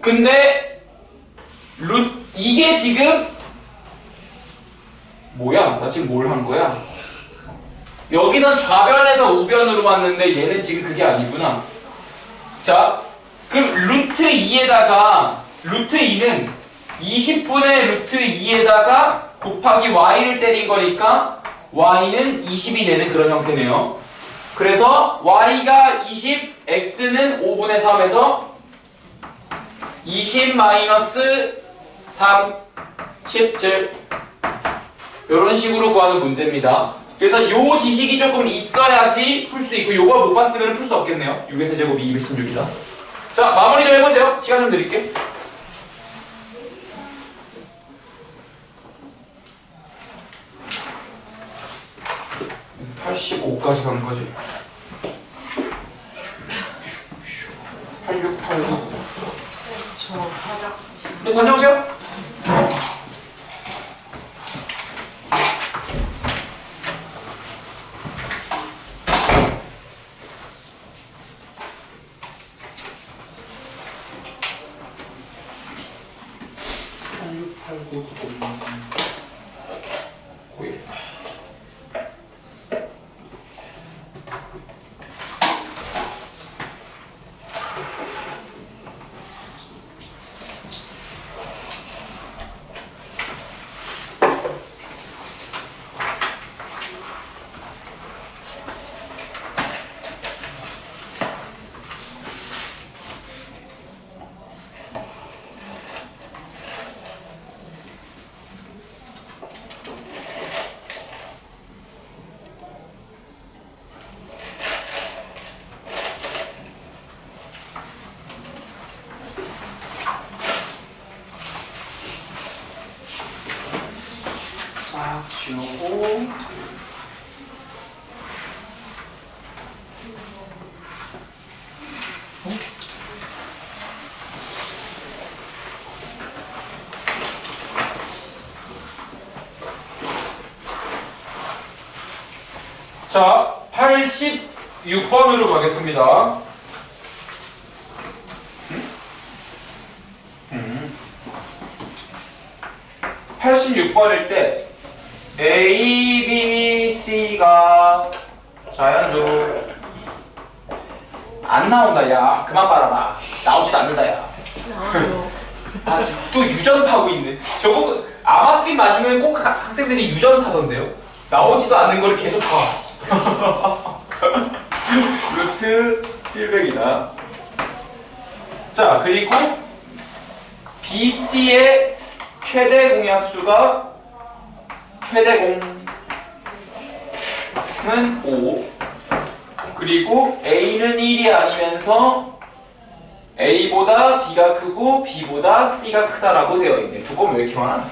근데 이게 지금 뭐야? 나 지금 뭘 한 거야? 여기선 좌변에서 우변으로 왔는데 얘는 지금 그게 아니구나. 자, 그럼 루트 2에다가 루트 2는 20분의 루트 2에다가 곱하기 y를 때린 거니까 y는 20이 되는 그런 형태네요. 그래서 y가 20, x는 5분의 3에서 20 마이너스 3, 17 이런 식으로 구하는 문제입니다. 그래서 요 지식이 조금 있어야지 풀 수 있고 요걸 못 봤으면 풀 수 없겠네요. 6의 세제곱이 216이다. 자, 마무리 좀 해보세요. 시간 좀 드릴게. 85까지 가는 거지. 86, 89. 저 화장. 네, 다녀오세요. 싹 지우고 자, 86번으로 가겠습니다. 86번일 때 A, B, C가 자연수 안 나온다. 야 그만 빨아라. 나오지도 않는다. 야 나와요. 아, 또 유전파고 있네. 저거 아마스린 마시면 꼭 학생들이 유전파던데요. 나오지도 않는 걸 계속 봐. 루트 700이다. 자, 그리고 BC의 최대 공약수가 최대 공은 5. 그리고 A는 1이 아니면서 A보다 B가 크고 B보다 C가 크다라고 되어 있네. 조건 왜 이렇게 많아?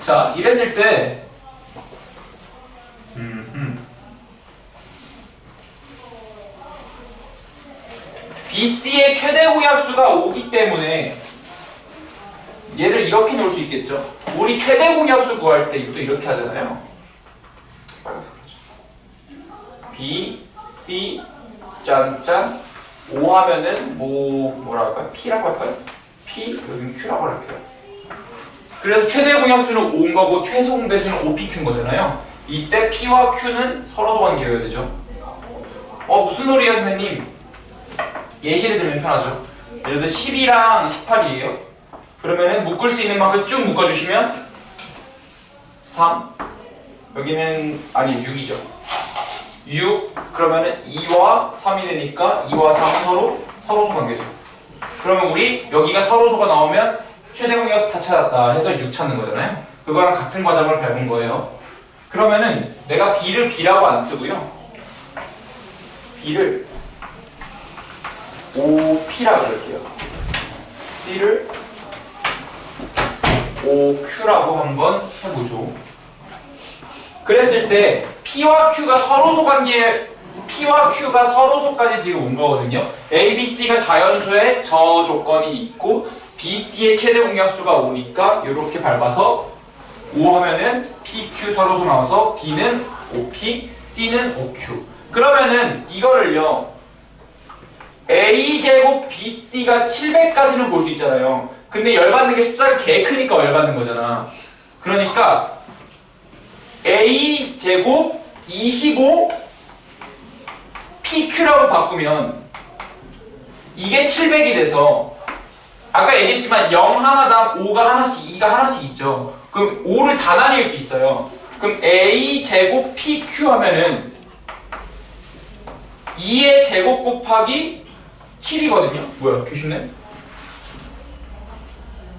자, 이랬을 때 BC의 최대 공약수가 5기 때문에 얘를 이렇게 놓을 수 있겠죠. 우리 최대 공약수 구할 때 이것도 이렇게 하잖아요. 빨간색 그러죠. B, C, 짠짠 5 하면은 뭐라 할까요? P라고 할까요? P, 여기는 Q라고 할게요. 그래서 최대 공약수는 5인 거고 최소 공배수는 5PQ인 거잖아요. 이때 P와 Q는 서로 관계여야 되죠. 무슨 소리야 선생님? 예시를 들면 편하죠. 예를 들어 10이랑 18이에요. 그러면은 묶을 수 있는 만큼 쭉 묶어주시면 3 여기는 아니 6이죠. 6 그러면은 2와 3이 되니까 2와 3은 서로소 관계죠. 그러면 우리 여기가 서로소가 나오면 최대 공약수 다 찾았다 해서 6 찾는 거잖아요. 그거랑 같은 과정을 밟은 거예요. 그러면은 내가 B를 B라고 안 쓰고요. B를 OP라고 그럴게요. C를 OQ라고 한번 해보죠. 그랬을 때 P와 Q가 서로소 관계, P와 Q가 서로소까지 지금 온 거거든요. A, B, C가 자연수의 저 조건이 있고 B, C의 최대 공약수가 5니까 이렇게 밟아서 5 하면은 P, Q 서로소 나와서 B는 OP, C는 OQ. 그러면은 이거를요. A제곱 BC가 700까지는 볼 수 있잖아요. 근데 열받는 게 숫자가 개 크니까 열받는 거잖아. 그러니까 A제곱 25 PQ라고 바꾸면 이게 700이 돼서 아까 얘기했지만 0 하나당 5가 하나씩 2가 하나씩 있죠. 그럼 5를 다 나뉠 수 있어요. 그럼 A제곱 PQ 하면은 2의 제곱 곱하기 7이거든요. 뭐야, 귀신네?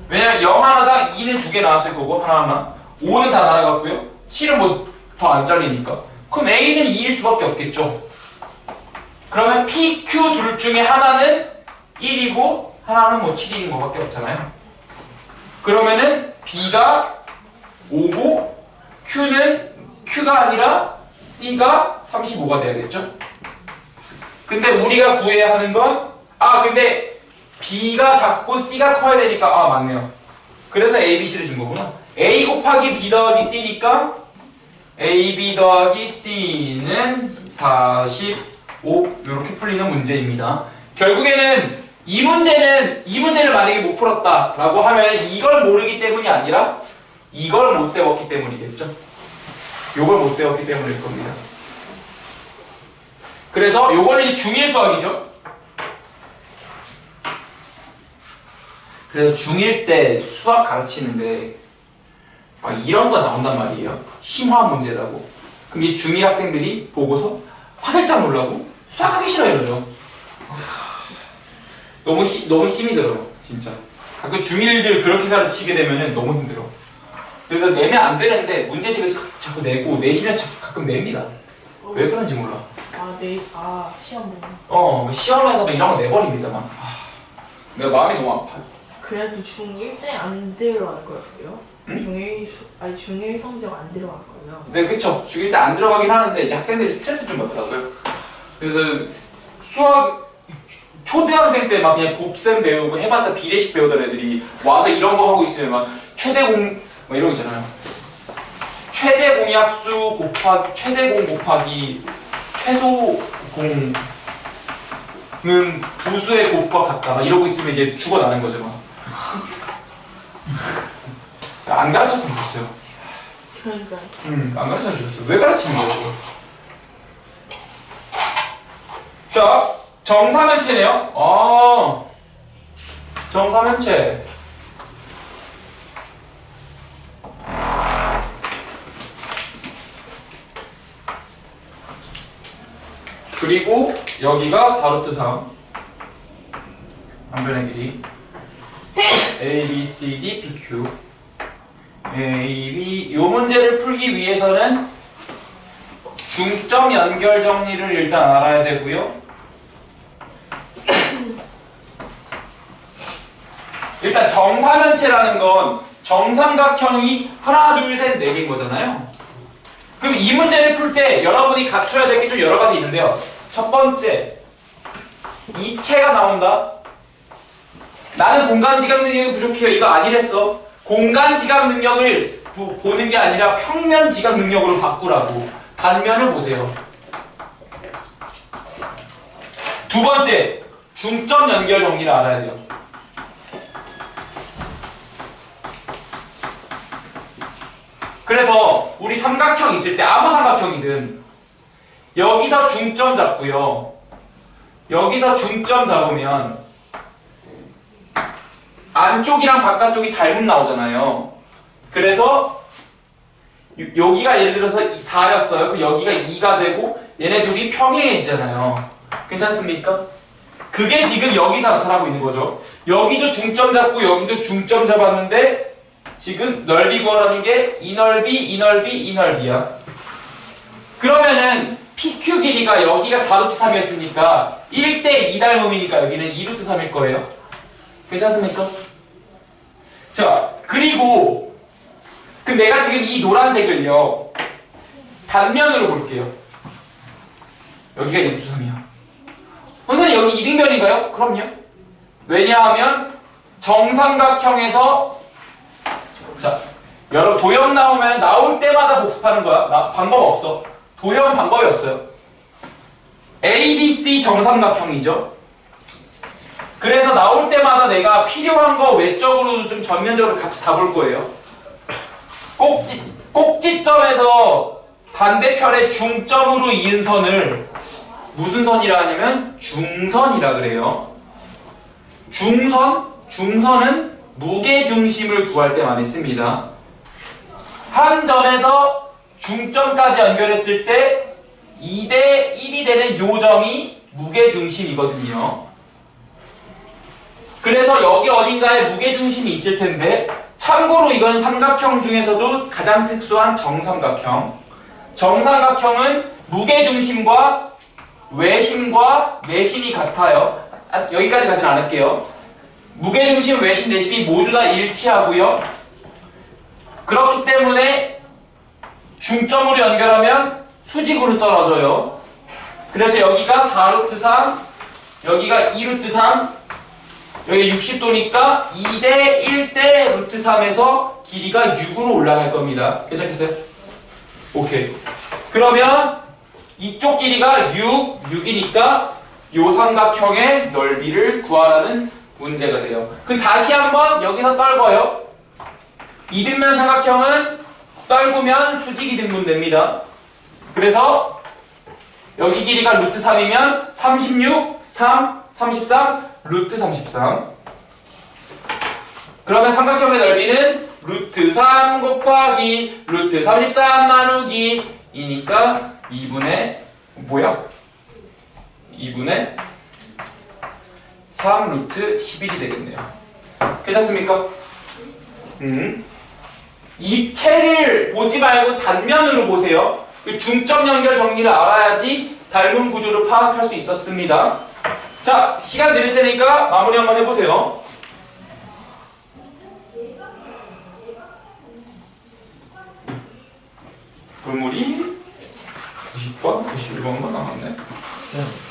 왜냐면 0 하나당 2는 2개 나왔을 거고 하나하나 5는 다 날아갔고요. 7은 뭐 더 안 잘리니까. 그럼 A는 2일 수밖에 없겠죠. 그러면 P, Q 둘 중에 하나는 1이고 하나는 뭐 7인 거밖에 없잖아요. 그러면은 B가 5고 Q가 아니라 C가 35가 돼야겠죠. 근데 우리가 구해야 하는 건 근데 B가 작고 C가 커야 되니까 맞네요. 그래서 A, B, C를 준 거구나. A 곱하기 B 더하기 C니까 A, B 더하기 C는 45 이렇게 풀리는 문제입니다. 결국에는 이 문제를 만약에 못 풀었다라고 하면 이걸 모르기 때문이 아니라 이걸 못 세웠기 때문이겠죠. 이걸 못 세웠기 때문일 겁니다. 그래서 요거는 이제 중1 수학이죠. 그래서 중1 때 수학 가르치는데 이런 거 나온단 말이에요. 심화 문제라고. 그럼 이 중1 학생들이 보고서 화들짝 놀라고 수학하기 싫어 이러죠. 너무 힘이 들어요. 진짜. 가끔 중1들 그렇게 가르치게 되면 너무 힘들어. 그래서 내면 안 되는데 문제집에서 자꾸 내고 내신을 가끔 냅니다. 왜 그런지 몰라. 시험 보면. 시험에서 막 이런 거 내버립니다. 막. 내가 마음이 너무 아파요. 그래도 중1 때 안 들어갈 거예요? 응? 중1 성적 안 들어갈 거예요? 네, 그쵸. 중1 때 안 들어가긴 하는데 이제 학생들이 스트레스 좀 받더라고요. 그래서 수학 초등학생 때 막 그냥 곱셈 배우고 해봤자 비례식 배우던 애들이 와서 이런 거 하고 있으면 막 최대공 막 이런 거 있잖아요. 최대 공약수 곱하기 최대 공 곱하기 최소 공은 부수의 곱과 같다. 막 이러고 있으면 이제 죽어나는 거죠. 막. 안 가르쳤으면 좋겠어요. 그러니까. 안 가르쳐 주셨어요. 왜 가르치는 거예요? 자, 정사면체네요. 정사면체. 그리고 여기가 4루트 3 한변의 길이 A, B, C, D, P, Q A, B 이 문제를 풀기 위해서는 중점 연결 정리를 일단 알아야 되고요. 일단 정사면체라는 건 정삼각형이 하나, 둘, 셋, 네 개인 거잖아요. 그럼 이 문제를 풀 때 여러분이 갖춰야 될 게 좀 여러 가지 있는데요. 첫 번째, 입체가 나온다. 나는 공간지각 능력이 부족해요. 이거 아니랬어. 공간지각 능력을 보는 게 아니라 평면지각 능력으로 바꾸라고. 단면을 보세요. 두 번째, 중점 연결 정리를 알아야 돼요. 그래서 우리 삼각형 있을 때 아무 삼각형이든 여기서 중점 잡고요. 여기서 중점 잡으면 안쪽이랑 바깥쪽이 닮음 나오잖아요. 그래서 여기가 예를 들어서 4였어요. 그럼 여기가 2가 되고 얘네 둘이 평행해지잖아요. 괜찮습니까? 그게 지금 여기서 나타나고 있는 거죠. 여기도 중점 잡고 여기도 중점 잡았는데 지금 넓이 구하라는 게 이 넓이, 이 넓이, 이 넓이야. 그러면은 PQ 길이가 여기가 4루트 3이었으니까 1대 2 닮음이니까 여기는 2루트 3일 거예요. 괜찮습니까? 자, 그리고 내가 지금 이 노란색을요 단면으로 볼게요. 여기가 2루트 3이야. 선생님 여기 이등변인가요? 그럼요. 왜냐하면 정삼각형에서 자, 여러분 도형 나오면 나올 때마다 복습하는 거야. 방법 없어. 도형 방법이 없어요. ABC 정삼각형이죠. 그래서 나올 때마다 내가 필요한 거 외적으로도 좀 전면적으로 같이 다 볼 거예요. 꼭지점에서 반대편의 중점으로 이은 선을 무슨 선이라 하냐면 중선이라 그래요. 중선은 무게중심을 구할 때 많이 씁니다. 한 점에서 중점까지 연결했을 때 2대 1이 되는 요 점이 무게중심이거든요. 그래서 여기 어딘가에 무게중심이 있을 텐데 참고로 이건 삼각형 중에서도 가장 특수한 정삼각형. 정삼각형은 무게중심과 외심과 내심이 같아요. 여기까지 가진 않을게요. 무게중심, 외심, 내심이 모두 다 일치하고요. 그렇기 때문에 중점으로 연결하면 수직으로 떨어져요. 그래서 여기가 4루트 3, 여기가 2루트 3, 여기 60도니까 2대 1대 루트 3에서 길이가 6으로 올라갈 겁니다. 괜찮겠어요? 오케이. 그러면 이쪽 길이가 6이니까 요 삼각형의 넓이를 구하라는 문제가 돼요. 그럼 다시 한번 여기서 떨궈요. 이등변 삼각형은 떨구면 수직이 등분됩니다. 그래서 여기 길이가 루트 3이면 36, 3, 33, 루트 33. 그러면 삼각형의 넓이는 루트 3 곱하기 루트 33 나누기 이니까 2분의 3 루트 11이 되겠네요. 괜찮습니까? 입체를 보지 말고 단면으로 보세요. 그 중점 연결 정리를 알아야지 닮은 구조를 파악할 수 있었습니다. 자, 시간 드릴 테니까 마무리 한번 해보세요. 골물이 90번, 91번만 남았네.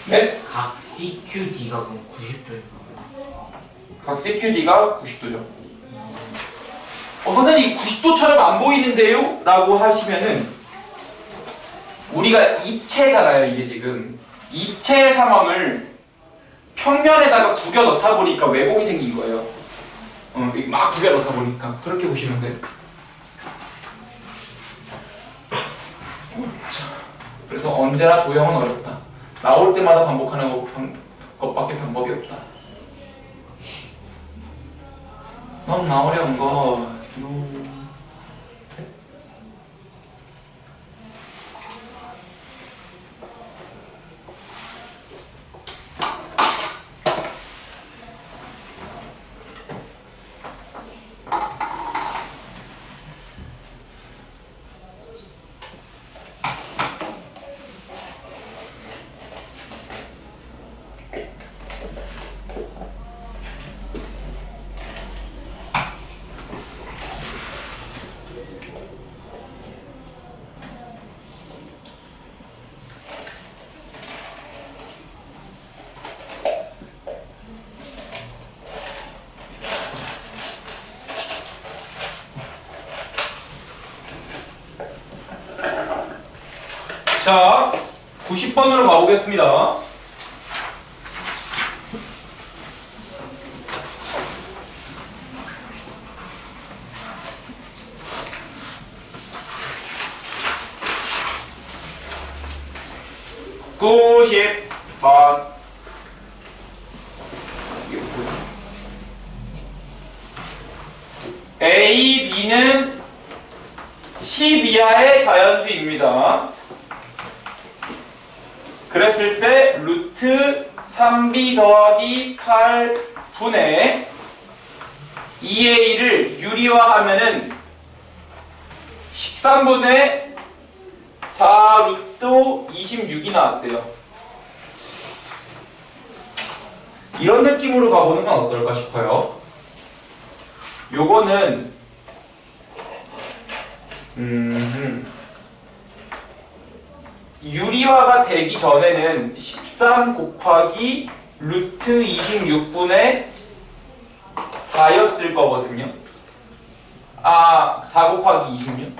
네? 각 CQD가 그럼 90도인가요? 각 CQD가 90도죠. 선생님 90도처럼 안 보이는데요? 라고 하시면은 우리가 입체잖아요. 이게 지금 입체 상황을 평면에다가 구겨 넣다 보니까 왜곡이 생긴 거예요. 막 구겨 넣다 보니까 그렇게 보시면 돼요. 그래서 언제나 도형은 어렵다. 나올 때마다 반복하는 것밖에 방법이 없다. 너무나 어려운 거. 자, 90번으로 가보겠습니다. A, B는 10 이하의 자연수입니다. 그랬을 때 루트 3B 더하기 8분의 2A를 유리화하면은 13분의 4 루트 26이 나왔대요. 이런 느낌으로 가보는 건 어떨까 싶어요. 요거는 유리화가 되기 전에는 13 곱하기 루트 26분의 4였을 거거든요. 4 곱하기 26?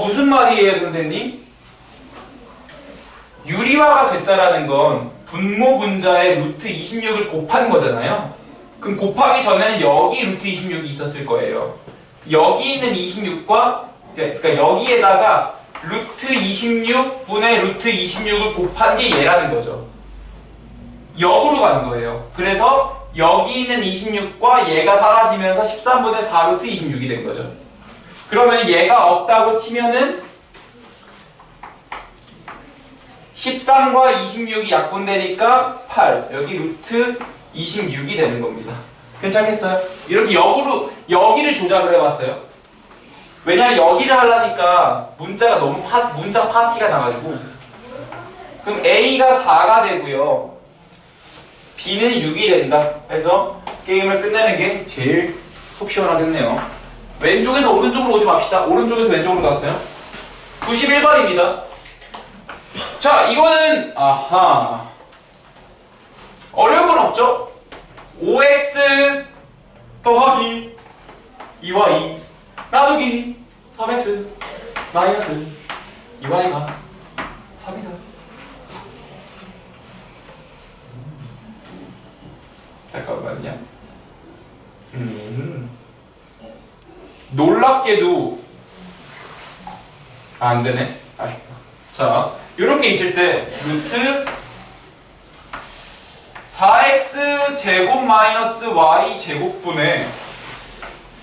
무슨 말이에요, 선생님? 유리화가 됐다라는 건 분모 분자에 루트 26을 곱한 거잖아요. 그럼 곱하기 전에는 여기 루트 26이 있었을 거예요. 여기 있는 26과 그러니까 여기에다가 루트 26분의 루트 26을 곱한 게 얘라는 거죠. 역으로 가는 거예요. 그래서 여기 있는 26과 얘가 사라지면서 13분의 4 루트 26이 된 거죠. 그러면 얘가 없다고 치면은 13과 26이 약분되니까 8 여기 루트 26이 되는 겁니다. 괜찮겠어요? 이렇게 역으로 여기를 조작을 해봤어요. 왜냐면 여기를 하려니까 문자가 너무 문자 파티가 나가지고. 그럼 A가 4가 되고요, B는 6이 된다. 그래서 게임을 끝내는 게 제일 속 시원하겠네요. 왼쪽에서 오른쪽으로 오지 맙시다. 오른쪽에서 왼쪽으로 갔어요. 91번입니다. 자, 이거는 어려운 건 없죠? 5x 더하기 2y 나누기 3x 마이너스 2y가 3이다. 잠깐만요. 놀랍게도 안되네. 아쉽다. 자, 이렇게 있을 때 루트 4x 제곱 마이너스 y 제곱분의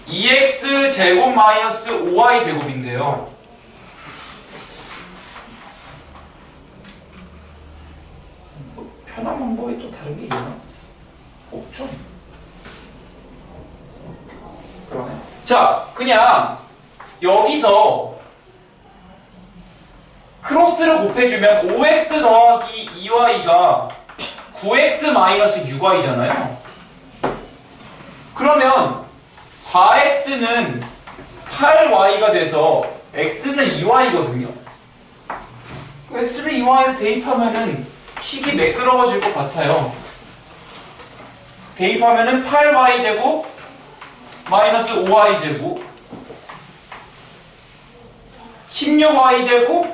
2x 제곱 마이너스 5y 제곱인데요. 편한 방법이 또 다른 게 있나? 없죠. 그러네. 자, 그냥 여기서 크로스를 곱해주면 5x 더하기 2y가 9x 마이너스 6y잖아요. 그러면 4x는 8y가 돼서 x는 2y거든요. x를 2y로 대입하면은 식이 매끄러워질 것 같아요. 대입하면은 8y제곱 마이너스 5y제곱 16y제곱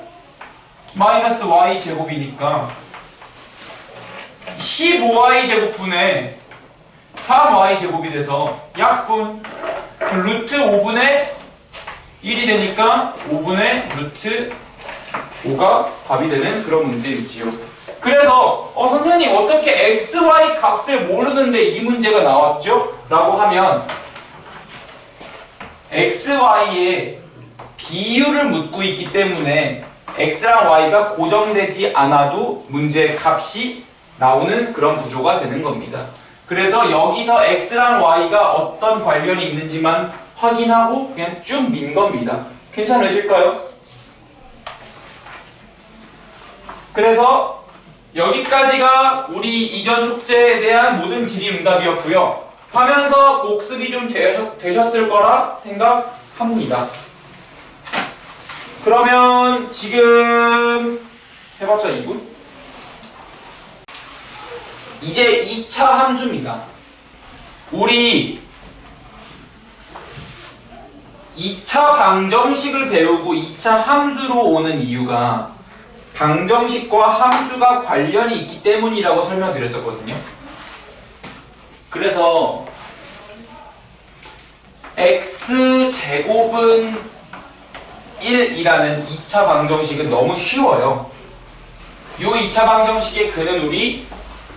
마이너스 y제곱이니까 15y제곱분의 3y제곱이 돼서 약분 루트 5분의 1이 되니까 5분의 루트 5가 답이 되는 그런 문제이지요. 그래서 선생님 어떻게 xy 값을 모르는데 이 문제가 나왔죠? 라고 하면 xy의 비율을 묻고 있기 때문에 x랑 y가 고정되지 않아도 문제의 값이 나오는 그런 구조가 되는 겁니다. 그래서 여기서 x랑 y가 어떤 관련이 있는지만 확인하고 그냥 쭉 민 겁니다. 괜찮으실까요? 그래서 여기까지가 우리 이전 숙제에 대한 모든 질의응답이었고요. 하면서 복습이 좀 되셨을 거라 생각합니다. 그러면 지금 해봤자 2분? 이제 2차 함수입니다. 우리 2차 방정식을 배우고 2차 함수로 오는 이유가 방정식과 함수가 관련이 있기 때문이라고 설명드렸었거든요. 그래서 x제곱은 1이라는 2차 방정식은 너무 쉬워요. 이 2차 방정식의 근은 우리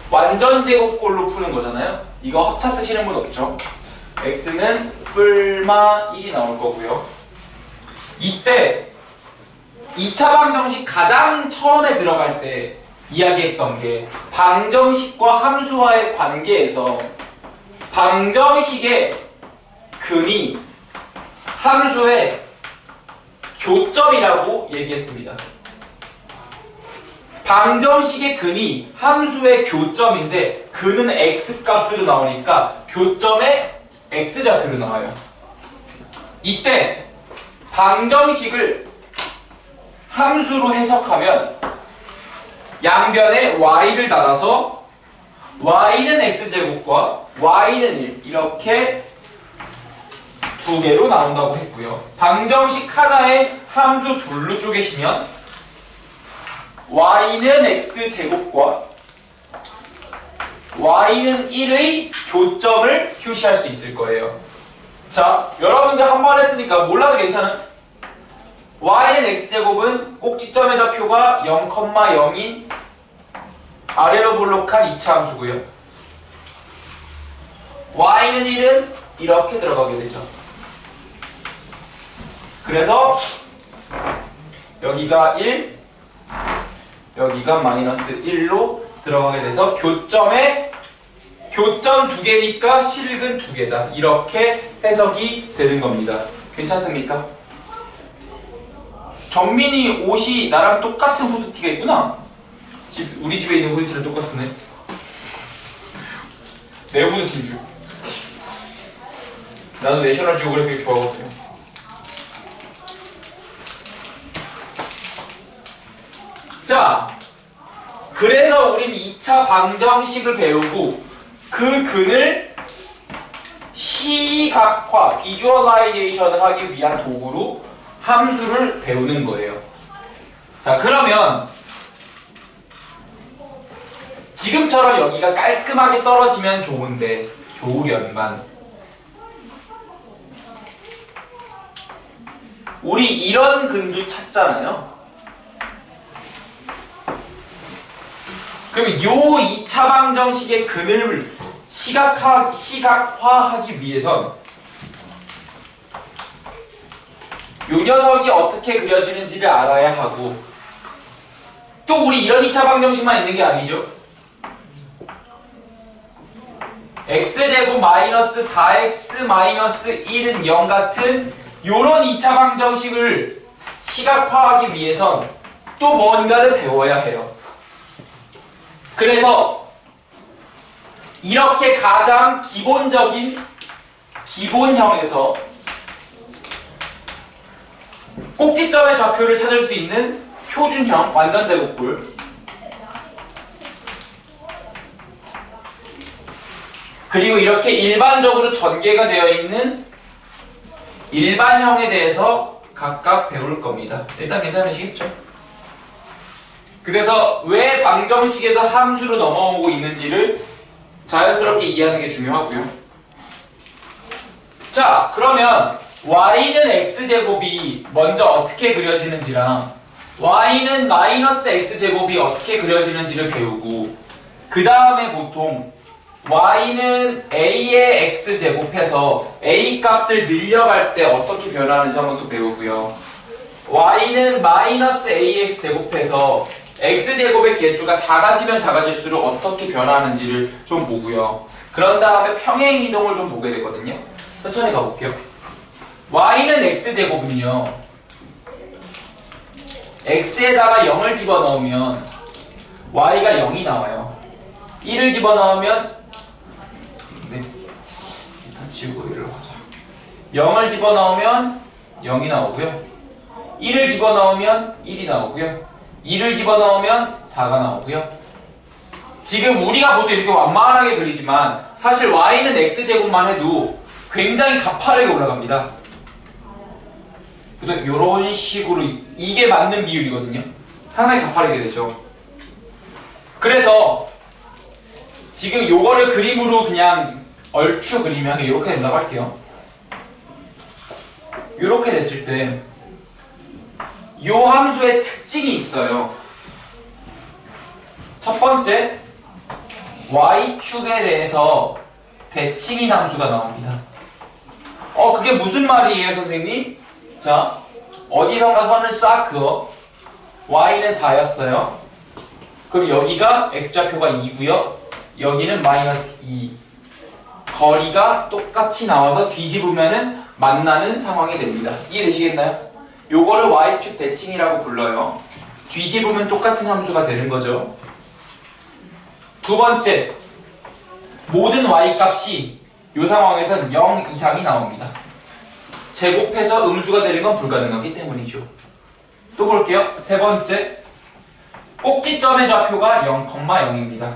완전제곱꼴로 푸는 거잖아요. 이거 합차 쓰시는 분 없죠? x는 뿔마 1이 나올 거고요. 이때 2차 방정식 가장 처음에 들어갈 때 이야기했던 게 방정식과 함수와의 관계에서 방정식의 근이 함수의 교점이라고 얘기했습니다. 방정식의 근이 함수의 교점인데 근은 x값으로 나오니까 교점에 x좌표로 나와요. 이때 방정식을 함수로 해석하면 양변에 y를 달아서 y는 x제곱과 y는 1 이렇게 두 개로 나온다고 했고요. 방정식 하나에 함수 둘로 쪼개시면 y는 x제곱과 y는 1의 교점을 표시할 수 있을 거예요. 자, 여러분들 한 번 했으니까 몰라도 괜찮은 y는 x제곱은 꼭지점의 좌표가 0,0인 아래로 볼록한 2차 함수고요. y는 1은 이렇게 들어가게 되죠. 그래서 여기가 1, 여기가 마이너스 1로 들어가게 돼서 교점에 교점 두 개니까 실근 두 개다. 이렇게 해석이 되는 겁니다. 괜찮습니까? 정민이 옷이 나랑 똑같은 후드티가 있구나. 우리 집에 있는 후드티랑 똑같네. 내 후드티인 줄. 나도 내셔널 지오그래피를 좋아하거든요. 자, 그래서 우린 2차 방정식을 배우고 그 근을 시각화, 비주얼라이제이션을 하기 위한 도구로 함수를 배우는 거예요. 자, 그러면 지금처럼 여기가 깔끔하게 떨어지면 좋은데 좋으련만 우리 이런 근도 찾잖아요. 그럼 요 2차 방정식의 근을 시각화하기 위해선 요 녀석이 어떻게 그려지는지를 알아야 하고 또 우리 이런 2차 방정식만 있는 게 아니죠. x제곱 마이너스 4x 마이너스 1은 0 같은 요런 2차 방정식을 시각화하기 위해선 또 뭔가를 배워야 해요. 그래서 이렇게 가장 기본적인 기본형에서 꼭지점의 좌표를 찾을 수 있는 표준형 완전제곱꼴 그리고 이렇게 일반적으로 전개가 되어 있는 일반형에 대해서 각각 배울 겁니다. 일단 괜찮으시겠죠? 그래서 왜 방정식에서 함수로 넘어오고 있는지를 자연스럽게 이해하는 게 중요하고요. 자, 그러면 y는 x제곱이 먼저 어떻게 그려지는지랑 y는 마이너스 x제곱이 어떻게 그려지는지를 배우고 그 다음에 보통 y는 a의 x제곱해서 a 값을 늘려갈 때 어떻게 변하는지 한번 또 배우고요. y는 마이너스 ax 제곱해서 x제곱의 개수가 작아지면 작아질수록 어떻게 변하는지를 좀 보고요. 그런 다음에 평행이동을 좀 보게 되거든요. 천천히 가볼게요. y는 x제곱은요. x에다가 0을 집어넣으면 y가 0이 나와요. 1을 집어넣으면 일단 지우고 1을 하자. 0을 집어넣으면 0이 나오고요. 1을 집어넣으면 1이 나오고요. 2를 집어넣으면 4가 나오고요. 지금 우리가 보통 이렇게 완만하게 그리지만 사실 y는 x제곱만 해도 굉장히 가파르게 올라갑니다. 이런 식으로 이게 맞는 비율이거든요. 상당히 가파르게 되죠. 그래서 지금 요거를 그림으로 그냥 얼추 그리면 이렇게 된다고 할게요. 이렇게 됐을 때 요 함수의 특징이 있어요. 첫 번째, y축에 대해서 대칭인 함수가 나옵니다. 그게 무슨 말이에요, 선생님? 자, 어디선가 선을 싹 그어. y는 4였어요. 그럼 여기가 x좌표가 2고요. 여기는 마이너스 2. 거리가 똑같이 나와서 뒤집으면은 만나는 상황이 됩니다. 이해되시겠나요? 요거를 y축 대칭이라고 불러요. 뒤집으면 똑같은 함수가 되는 거죠. 두 번째, 모든 y 값이 이 상황에선 0 이상이 나옵니다. 제곱해서 음수가 되는 건 불가능하기 때문이죠. 또 볼게요. 세 번째, 꼭지점의 좌표가 0,0입니다.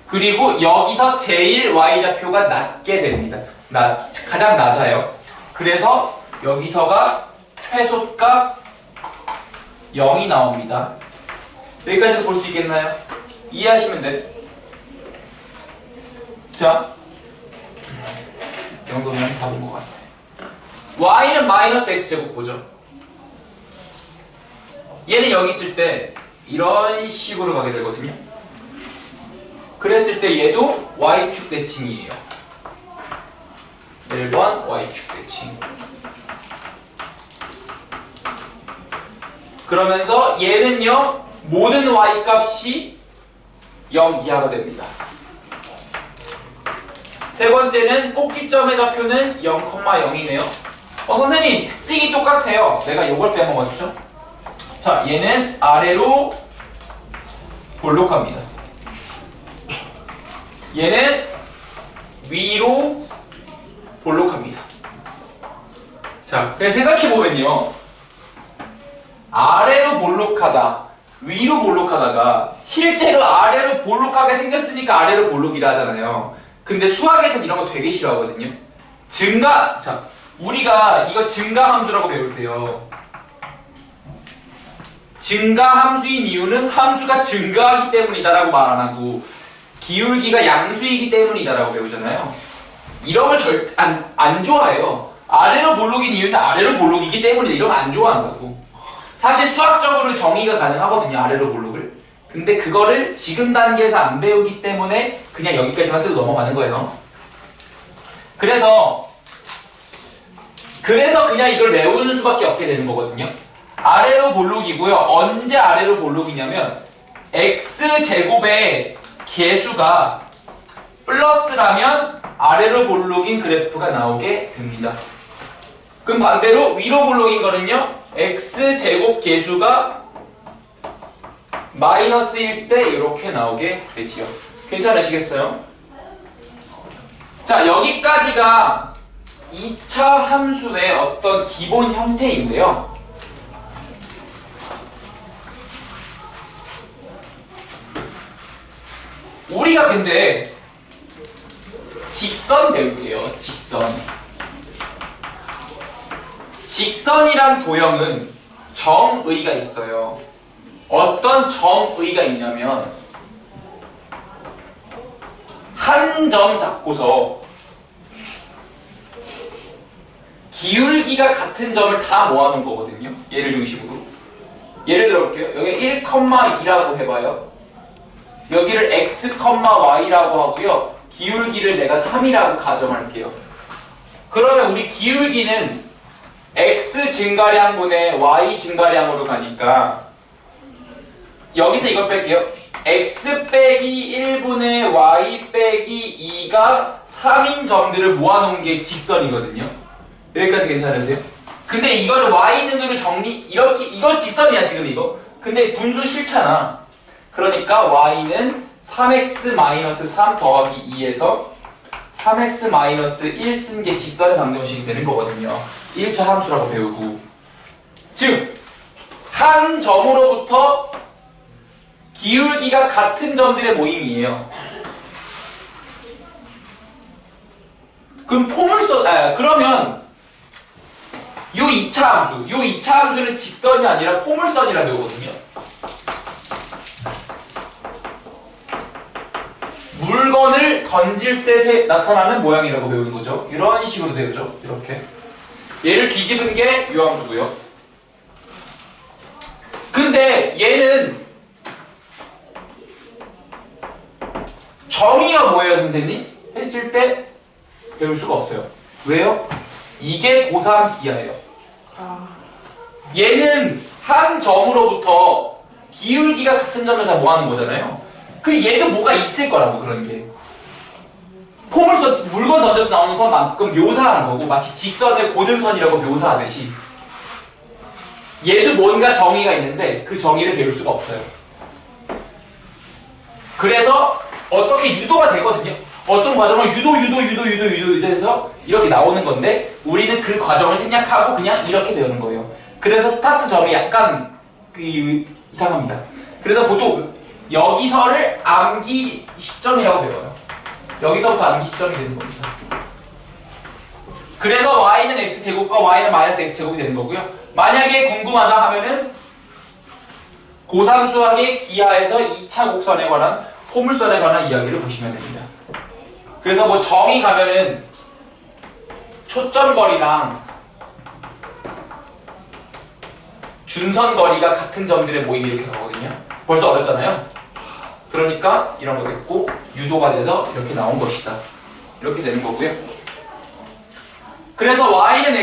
그리고 여기서 제일 y좌표가 낮게 됩니다. 가장 낮아요. 그래서 여기서가 최소값 0이 나옵니다. 여기까지도 볼 수 있겠나요? 이해하시면 돼. 자, 이 정도면 다 본 것 같아. y는 마이너스 x제곱 보죠. 얘는 여기 있을 때 이런 식으로 가게 되거든요. 그랬을 때 얘도 y축 대칭이에요. 1번 y축 대칭. 그러면서 얘는요, 모든 y 값이 0 이하가 됩니다. 세 번째는 꼭지점의 좌표는 0,0이네요. 선생님, 특징이 똑같아요. 내가 요걸 빼먹었죠? 자, 얘는 아래로 볼록합니다. 얘는 위로 볼록합니다. 자, 그래서 생각해보면요, 아래로 볼록하다, 위로 볼록하다가 실제로 아래로 볼록하게 생겼으니까 아래로 볼록이라 하잖아요. 근데 수학에서 이런 거 되게 싫어하거든요. 자, 우리가 이거 증가함수라고 배울 때요, 증가함수인 이유는 함수가 증가하기 때문이다 라고 말 안 하고 기울기가 양수이기 때문이다 라고 배우잖아요. 이런 걸 절대 안 좋아해요. 아래로 볼록인 이유는 아래로 볼록이기 때문이다, 이런 거 안 좋아한다고. 사실 수학적으로 정의가 가능하거든요, 아래로 볼록을. 근데 그거를 지금 단계에서 안 배우기 때문에 그냥 여기까지만 쓰고 넘어가는 거예요. 그래서 그냥 이걸 외우는 수밖에 없게 되는 거거든요. 아래로 볼록이고요. 언제 아래로 볼록이냐면 x제곱의 개수가 플러스라면 아래로 볼록인 그래프가 나오게 됩니다. 그럼 반대로 위로 볼록인 거는요, x제곱 개수가 마이너스일 때 이렇게 나오게 되지요. 괜찮으시겠어요? 자, 여기까지가 2차 함수의 어떤 기본 형태인데요. 우리가 근데 직선 배울게요. 직선이란 도형은 정의가 있어요. 어떤 정의가 있냐면 한 점 잡고서 기울기가 같은 점을 다 모아놓은 거거든요. 얘를 중심으로. 예를 들어 볼게요. 여기 1,2라고 해봐요. 여기를 x, y라고 하고요. 기울기를 내가 3이라고 가정할게요. 그러면 우리 기울기는 x 증가량분의 y 증가량으로 가니까 여기서 이걸 뺄게요. x 빼기 1분의 y 빼기 2가 3인 점들을 모아놓은 게 직선이거든요. 여기까지 괜찮으세요? 근데 이거를 y는으로 이건 직선이야 지금 이거. 근데 분수 싫잖아. 그러니까 y는 3x-3 더하기 2에서 3x-1 쓴 게 직선의 방정식이 되는 거거든요. 1차 함수라고 배우고. 즉, 한 점으로부터 기울기가 같은 점들의 모임이에요. 그럼 그러면 요 2차 함수, 요 2차 함수는 직선이 아니라 포물선이라 배우거든요. 물건을 던질 때 나타나는 모양이라고 배우는 거죠. 이런 식으로 배우죠. 이렇게. 얘를 뒤집은 게 요 함수고요. 근데 얘는 정의가 뭐예요, 선생님? 했을 때 배울 수가 없어요. 왜요? 이게 고3 기하예요. 얘는 한 점으로부터 기울기가 같은 점에서 뭐 하는 거잖아요. 그 얘도 뭐가 있을 거라고, 그런 게. 포물선, 물건 던져서 나오는 선만큼 묘사하는 거고, 마치 직선을 고등선이라고 묘사하듯이 얘도 뭔가 정의가 있는데 그 정의를 배울 수가 없어요. 그래서 어떻게 유도가 되거든요. 어떤 과정을 유도 해서 이렇게 나오는 건데 우리는 그 과정을 생략하고 그냥 이렇게 배우는 거예요. 그래서 스타트 점이 약간 이상합니다. 그래서 보통 여기서를 암기 시점이라고 배워요. 여기서부터 암기 시점이 되는 겁니다. 그래서 y는 x제곱과 y는 마이너스 x제곱이 되는 거고요. 만약에 궁금하다 하면은 고3 수학의 기하에서 2차 곡선에 관한 포물선에 관한 이야기를 보시면 됩니다. 그래서 뭐 정의 가면은 초점거리랑 준선거리가 같은 점들의 모임이 이렇게 가거든요. 벌써 어렵잖아요. 그러니까 이런 거 됐고 유도가 돼서 이렇게 나온 것이다. 이렇게 되는 거고요. 그래서 y는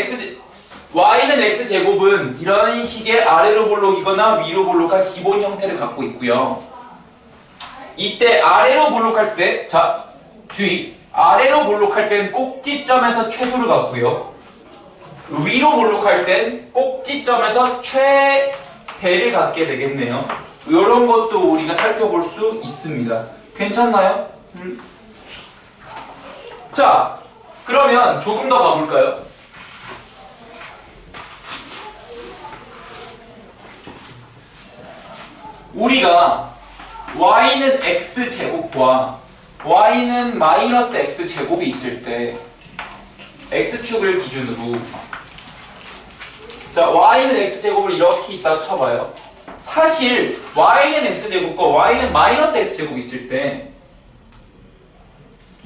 x제곱은 이런 식의 아래로 볼록이거나 위로 볼록한 기본 형태를 갖고 있고요. 이때 아래로 볼록할 때, 자, 주의. 아래로 볼록할 땐 꼭지점에서 최소를 갖고요. 위로 볼록할 땐 꼭지점에서 최대를 갖게 되겠네요. 이런 것도 우리가 살펴볼 수 있습니다. 괜찮나요? 자, 그러면 조금 더 가볼까요? 우리가 y는 x제곱과 y는 마이너스 x제곱이 있을 때 x축을 기준으로 자 y는 x제곱을 이렇게 있다가 쳐봐요. 사실 y는 x제곱과 y는 마이너스 x제곱이 있을 때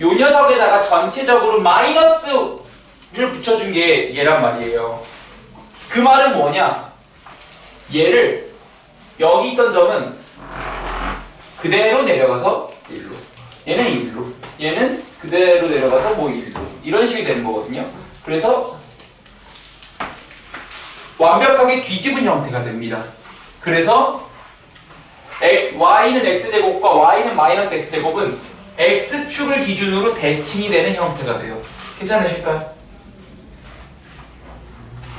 요 녀석에다가 전체적으로 마이너스를 붙여준 게 얘란 말이에요. 그 말은 뭐냐? 얘를 여기 있던 점은 그대로 내려가서 1로, 얘는 1로, 얘는 그대로 내려가서 뭐 1로, 이런 식이 되는 거거든요. 그래서 완벽하게 뒤집은 형태가 됩니다. 그래서 y는 x제곱과 y는 마이너스 x제곱은 x축을 기준으로 대칭이 되는 형태가 돼요. 괜찮으실까요?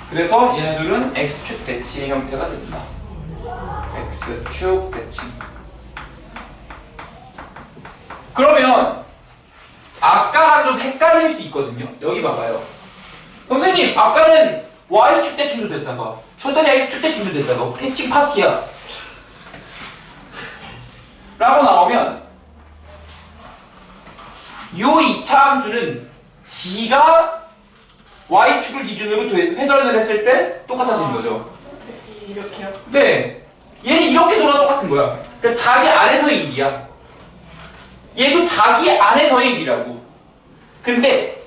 그래서 얘네들은 x축 대칭의 형태가 됩니다. x축 대칭. 그러면 아까랑 좀 헷갈릴 수 있거든요. 여기 봐봐요. 선생님, 아까는 y축 대칭도 됐다가 쳤더니 x축 대칭도 됐다가 대칭 파티야 라고 나오면 요 2차 함수는 지가 y축을 기준으로 회전을 했을 때 똑같아지는 거죠. 이렇게요? 네. 얘는 이렇게 돌아 똑같은 거야. 그러니까 자기 안에서의 일이야. 얘도 자기 안에서의 일이라고. 근데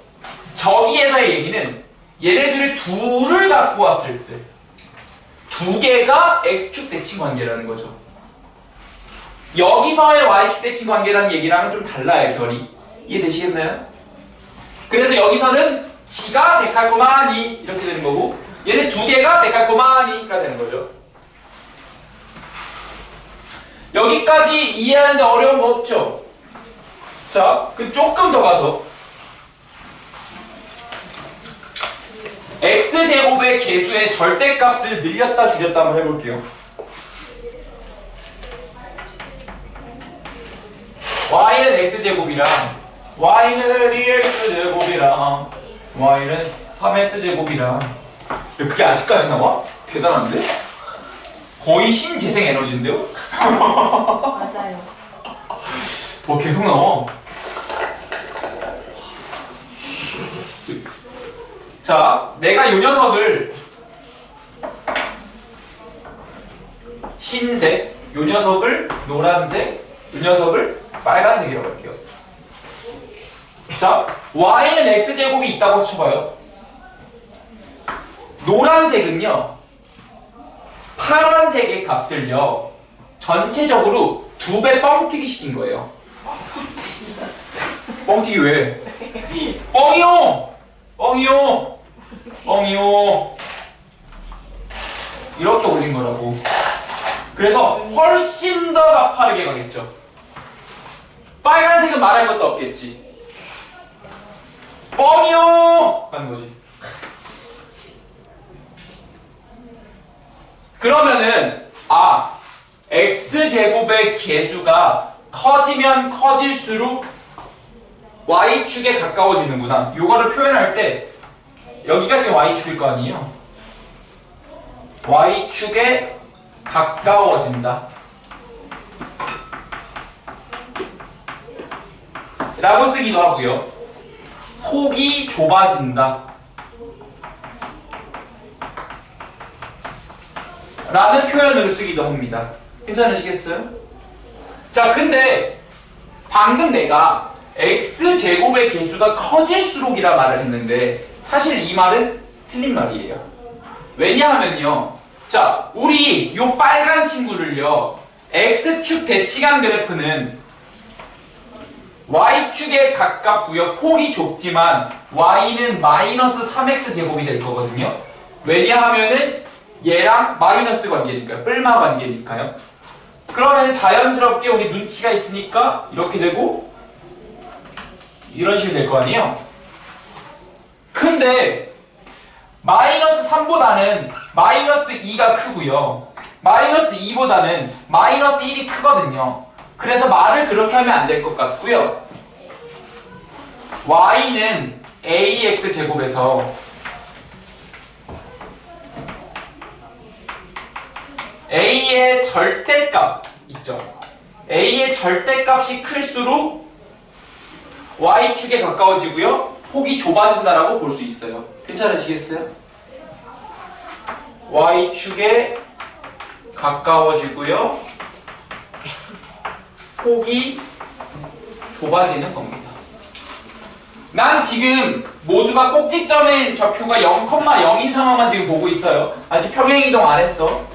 저기에서의 얘기는 얘네들을 둘을 갖고 왔을 때 두 개가 x축 대칭 관계라는 거죠. 여기서의 y축 대칭 관계라는 얘기랑은 좀 달라요, 결이. 이해되시겠나요? 그래서 여기서는 지가 데칼코마니 이렇게 되는 거고 얘네 두 개가 데칼코마니가 되는 거죠. 여기까지 이해하는데 어려운 거 없죠? 자, 그 조금 더 가서 x제곱의 개수의 절대값을 늘렸다 줄였다 한번 해볼게요. y는 x제곱이랑 y는 2x제곱이랑 y는 3x제곱이랑 그게 아직까지 나와? 대단한데? 거의 신재생 에너지인데요? 맞아요. 뭐 계속 나와. 자, 내가 요 녀석을 흰색, 요 녀석을 노란색, 이 녀석을 빨간색이라고 할게요. 자, y는 x제곱이 있다고 쳐봐요. 노란색은요, 파란색의 값을요, 전체적으로 2배 뻥튀기 시킨 거예요. 뻥튀기 왜? 뻥이요! 뻥이요! 뻥이요! 이렇게 올린 거라고. 그래서 훨씬 더 가파르게 가겠죠. 빨간색은 말할 것도 없겠지. 뻥이요! 가는 거지. 그러면은 x제곱의 개수가 커지면 커질수록 y축에 가까워지는구나. 요거를 표현할 때 여기가 지금 y축일 거 아니에요. y축에 가까워진다 라고 쓰기도 하고요. 폭이 좁아진다 라는 표현으로 쓰기도 합니다. 괜찮으시겠어요? 자, 근데 방금 내가 x제곱의 개수가 커질수록이라 말을 했는데 사실 이 말은 틀린 말이에요. 왜냐하면요, 자, 우리 요 빨간 친구를요, x축 대칭한 그래프는 y축에 가깝고요, 폭이 좁지만 y는 마이너스 3x제곱이 될 거거든요. 왜냐하면은 얘랑 마이너스 관계니까요. 뿔마 관계니까요. 그러면 자연스럽게 우리 눈치가 있으니까 이렇게 되고 이런 식으로 될 거 아니에요. 근데 마이너스 3보다는 마이너스 2가 크고요, 마이너스 2보다는 마이너스 1이 크거든요. 그래서 말을 그렇게 하면 안 될 것 같고요. y는 ax제곱에서 a의 절대값 있죠. a의 절대값이 클수록 y축에 가까워지고요, 폭이 좁아진다라고 볼 수 있어요. 괜찮으시겠어요? y축에 가까워지고요, 폭이 좁아지는 겁니다. 난 지금 모두가 꼭지점의 좌표가 0,0인 상황만 지금 보고 있어요. 아직 평행이동 안 했어.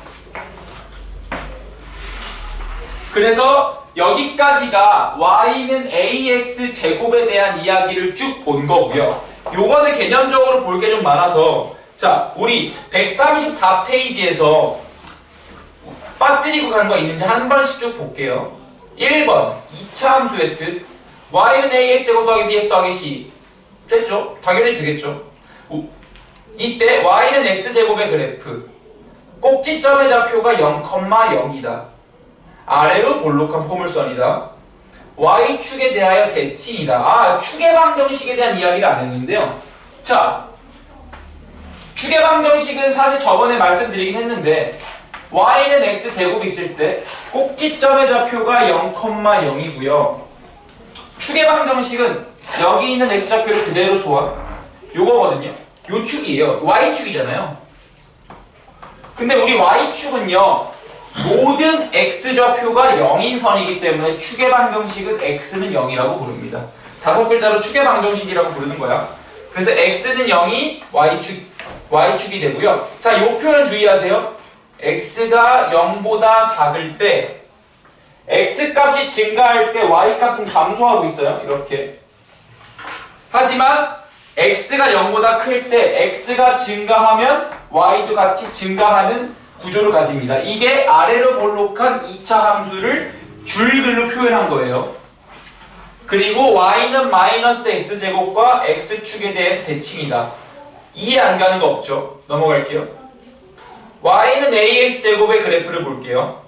그래서 여기까지가 y는 ax 제곱에 대한 이야기를 쭉 본 거고요. 요거는 개념적으로 볼 게 좀 많아서, 자, 우리 134페이지에서 빠뜨리고 간 거 있는지 한 번씩 쭉 볼게요. 1번 2차 함수의 뜻, y는 ax 제곱 더하기 bx 더하기 c 됐죠? 당연히 되겠죠. 이때 y는 x제곱의 그래프, 꼭지점의 좌표가 0,0이다. 아래로 볼록한 포물선이다. y축에 대하여 대칭이다. 추계방정식에 대한 이야기를 안 했는데요. 자, 추계방정식은 사실 저번에 말씀드리긴 했는데 y는 x제곱이 있을 때 꼭지점의 좌표가 0,0이고요. 추계방정식은 여기 있는 x좌표를 그대로 소환, 요거거든요. 요 축이에요. y축이잖아요. 근데 우리 y축은요, 모든 x좌표가 0인 선이기 때문에 추계방정식은 x는 0이라고 부릅니다. 5글자로 추계방정식이라고 부르는 거야. 그래서 x는 0이 y축이 되고요. 자, 이 표현 주의하세요. x가 0보다 작을 때 x값이 증가할 때 y값은 감소하고 있어요. 이렇게. 하지만 x가 0보다 클 때 x가 증가하면 y도 같이 증가하는 구조를 가집니다. 이게 아래로 볼록한 2차 함수를 줄글로 표현한 거예요. 그리고 y는 마이너스 x제곱과 x축에 대해서 대칭이다. 이해 안 가는 거 없죠? 넘어갈게요. y는 ax제곱의 그래프를 볼게요.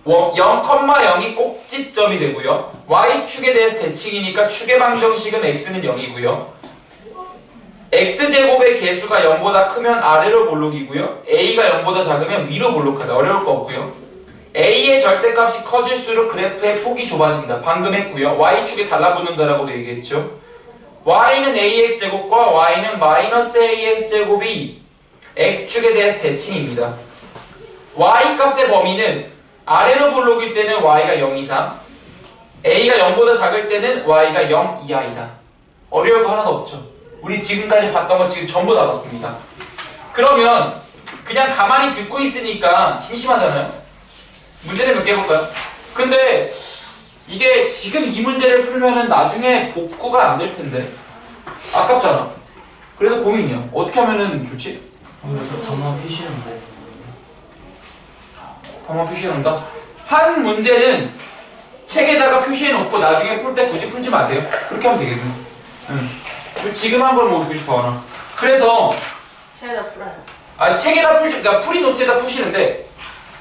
0,0이 꼭지점이 되고요. y축에 대해서 대칭이니까 추계방정식은 x는 0이고요. x제곱의 개수가 0보다 크면 아래로 볼록이고요. a가 0보다 작으면 위로 볼록하다. 어려울 거 없고요. a의 절대값이 커질수록 그래프의 폭이 좁아진다. 방금 했고요. y축에 달라붙는다라고도 얘기했죠. y는 ax제곱과 y는 마이너스 ax제곱이 x축에 대해서 대칭입니다. y 값의 범위는 아래로 볼록일 때는 y가 0 이상, a가 0보다 작을 때는 y가 0 이하이다. 어려울 거 하나도 없죠. 우리 지금까지 봤던 거 지금 전부 다 봤습니다. 그러면 그냥 가만히 듣고 있으니까 심심하잖아요. 문제는 몇 개 해볼까요? 근데 이게 지금 이 문제를 풀면은 나중에 복구가 안 될 텐데 아깝잖아. 그래서 고민이야. 어떻게 하면은 좋지? 그래서 단어 표시는 뭐? 한번 표시해놓는다. 한 문제는 책에다가 표시해놓고 나중에 풀 때 굳이 풀지 마세요. 그렇게 하면 되겠네. 지금 한번 모르고 싶어. 그래서 책에다 풀어요. 책에다 풀지, 그러니까 프리노트에다 푸시는데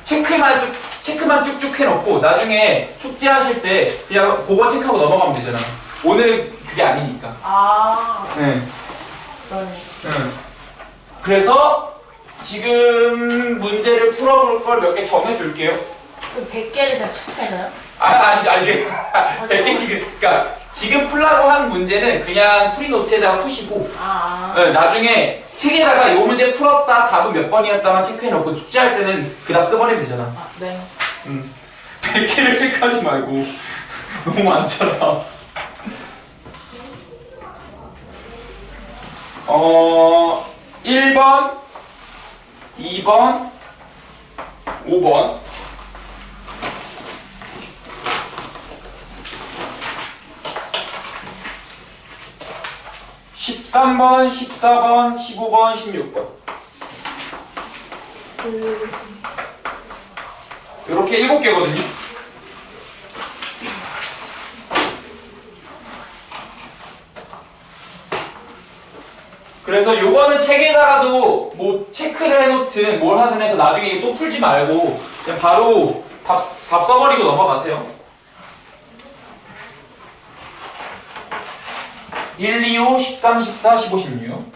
체크만 쭉쭉 해놓고 나중에 숙제하실 때 그냥 그거 체크하고 넘어가면 되잖아. 오늘은 그게 아니니까. 네. 그러네. 그래서 지금 문제를 풀어볼 걸 몇 개 정해줄게요. 그 100개를 다 체크해놔요? 아니지. 100개 그러니까 지금 풀라고 한 문제는 그냥 프리노트에다가 푸시고 나중에 책에다가 이 문제 풀었다 답은 몇 번이었다만 체크해놓고 숙제할 때는 그 답 써버리면 되잖아. 네. 100개를 체크하지 말고 너무 많잖아. 1번, 2번, 5번 13번, 14번, 15번, 16번 이렇게 7개거든요. 그래서 요거는 책에다가도 뭐 체크를 해놓든 뭘 하든 해서 나중에 이게 또 풀지 말고 그냥 바로 답 써버리고 넘어가세요. 1, 2, 5, 13, 14, 15, 16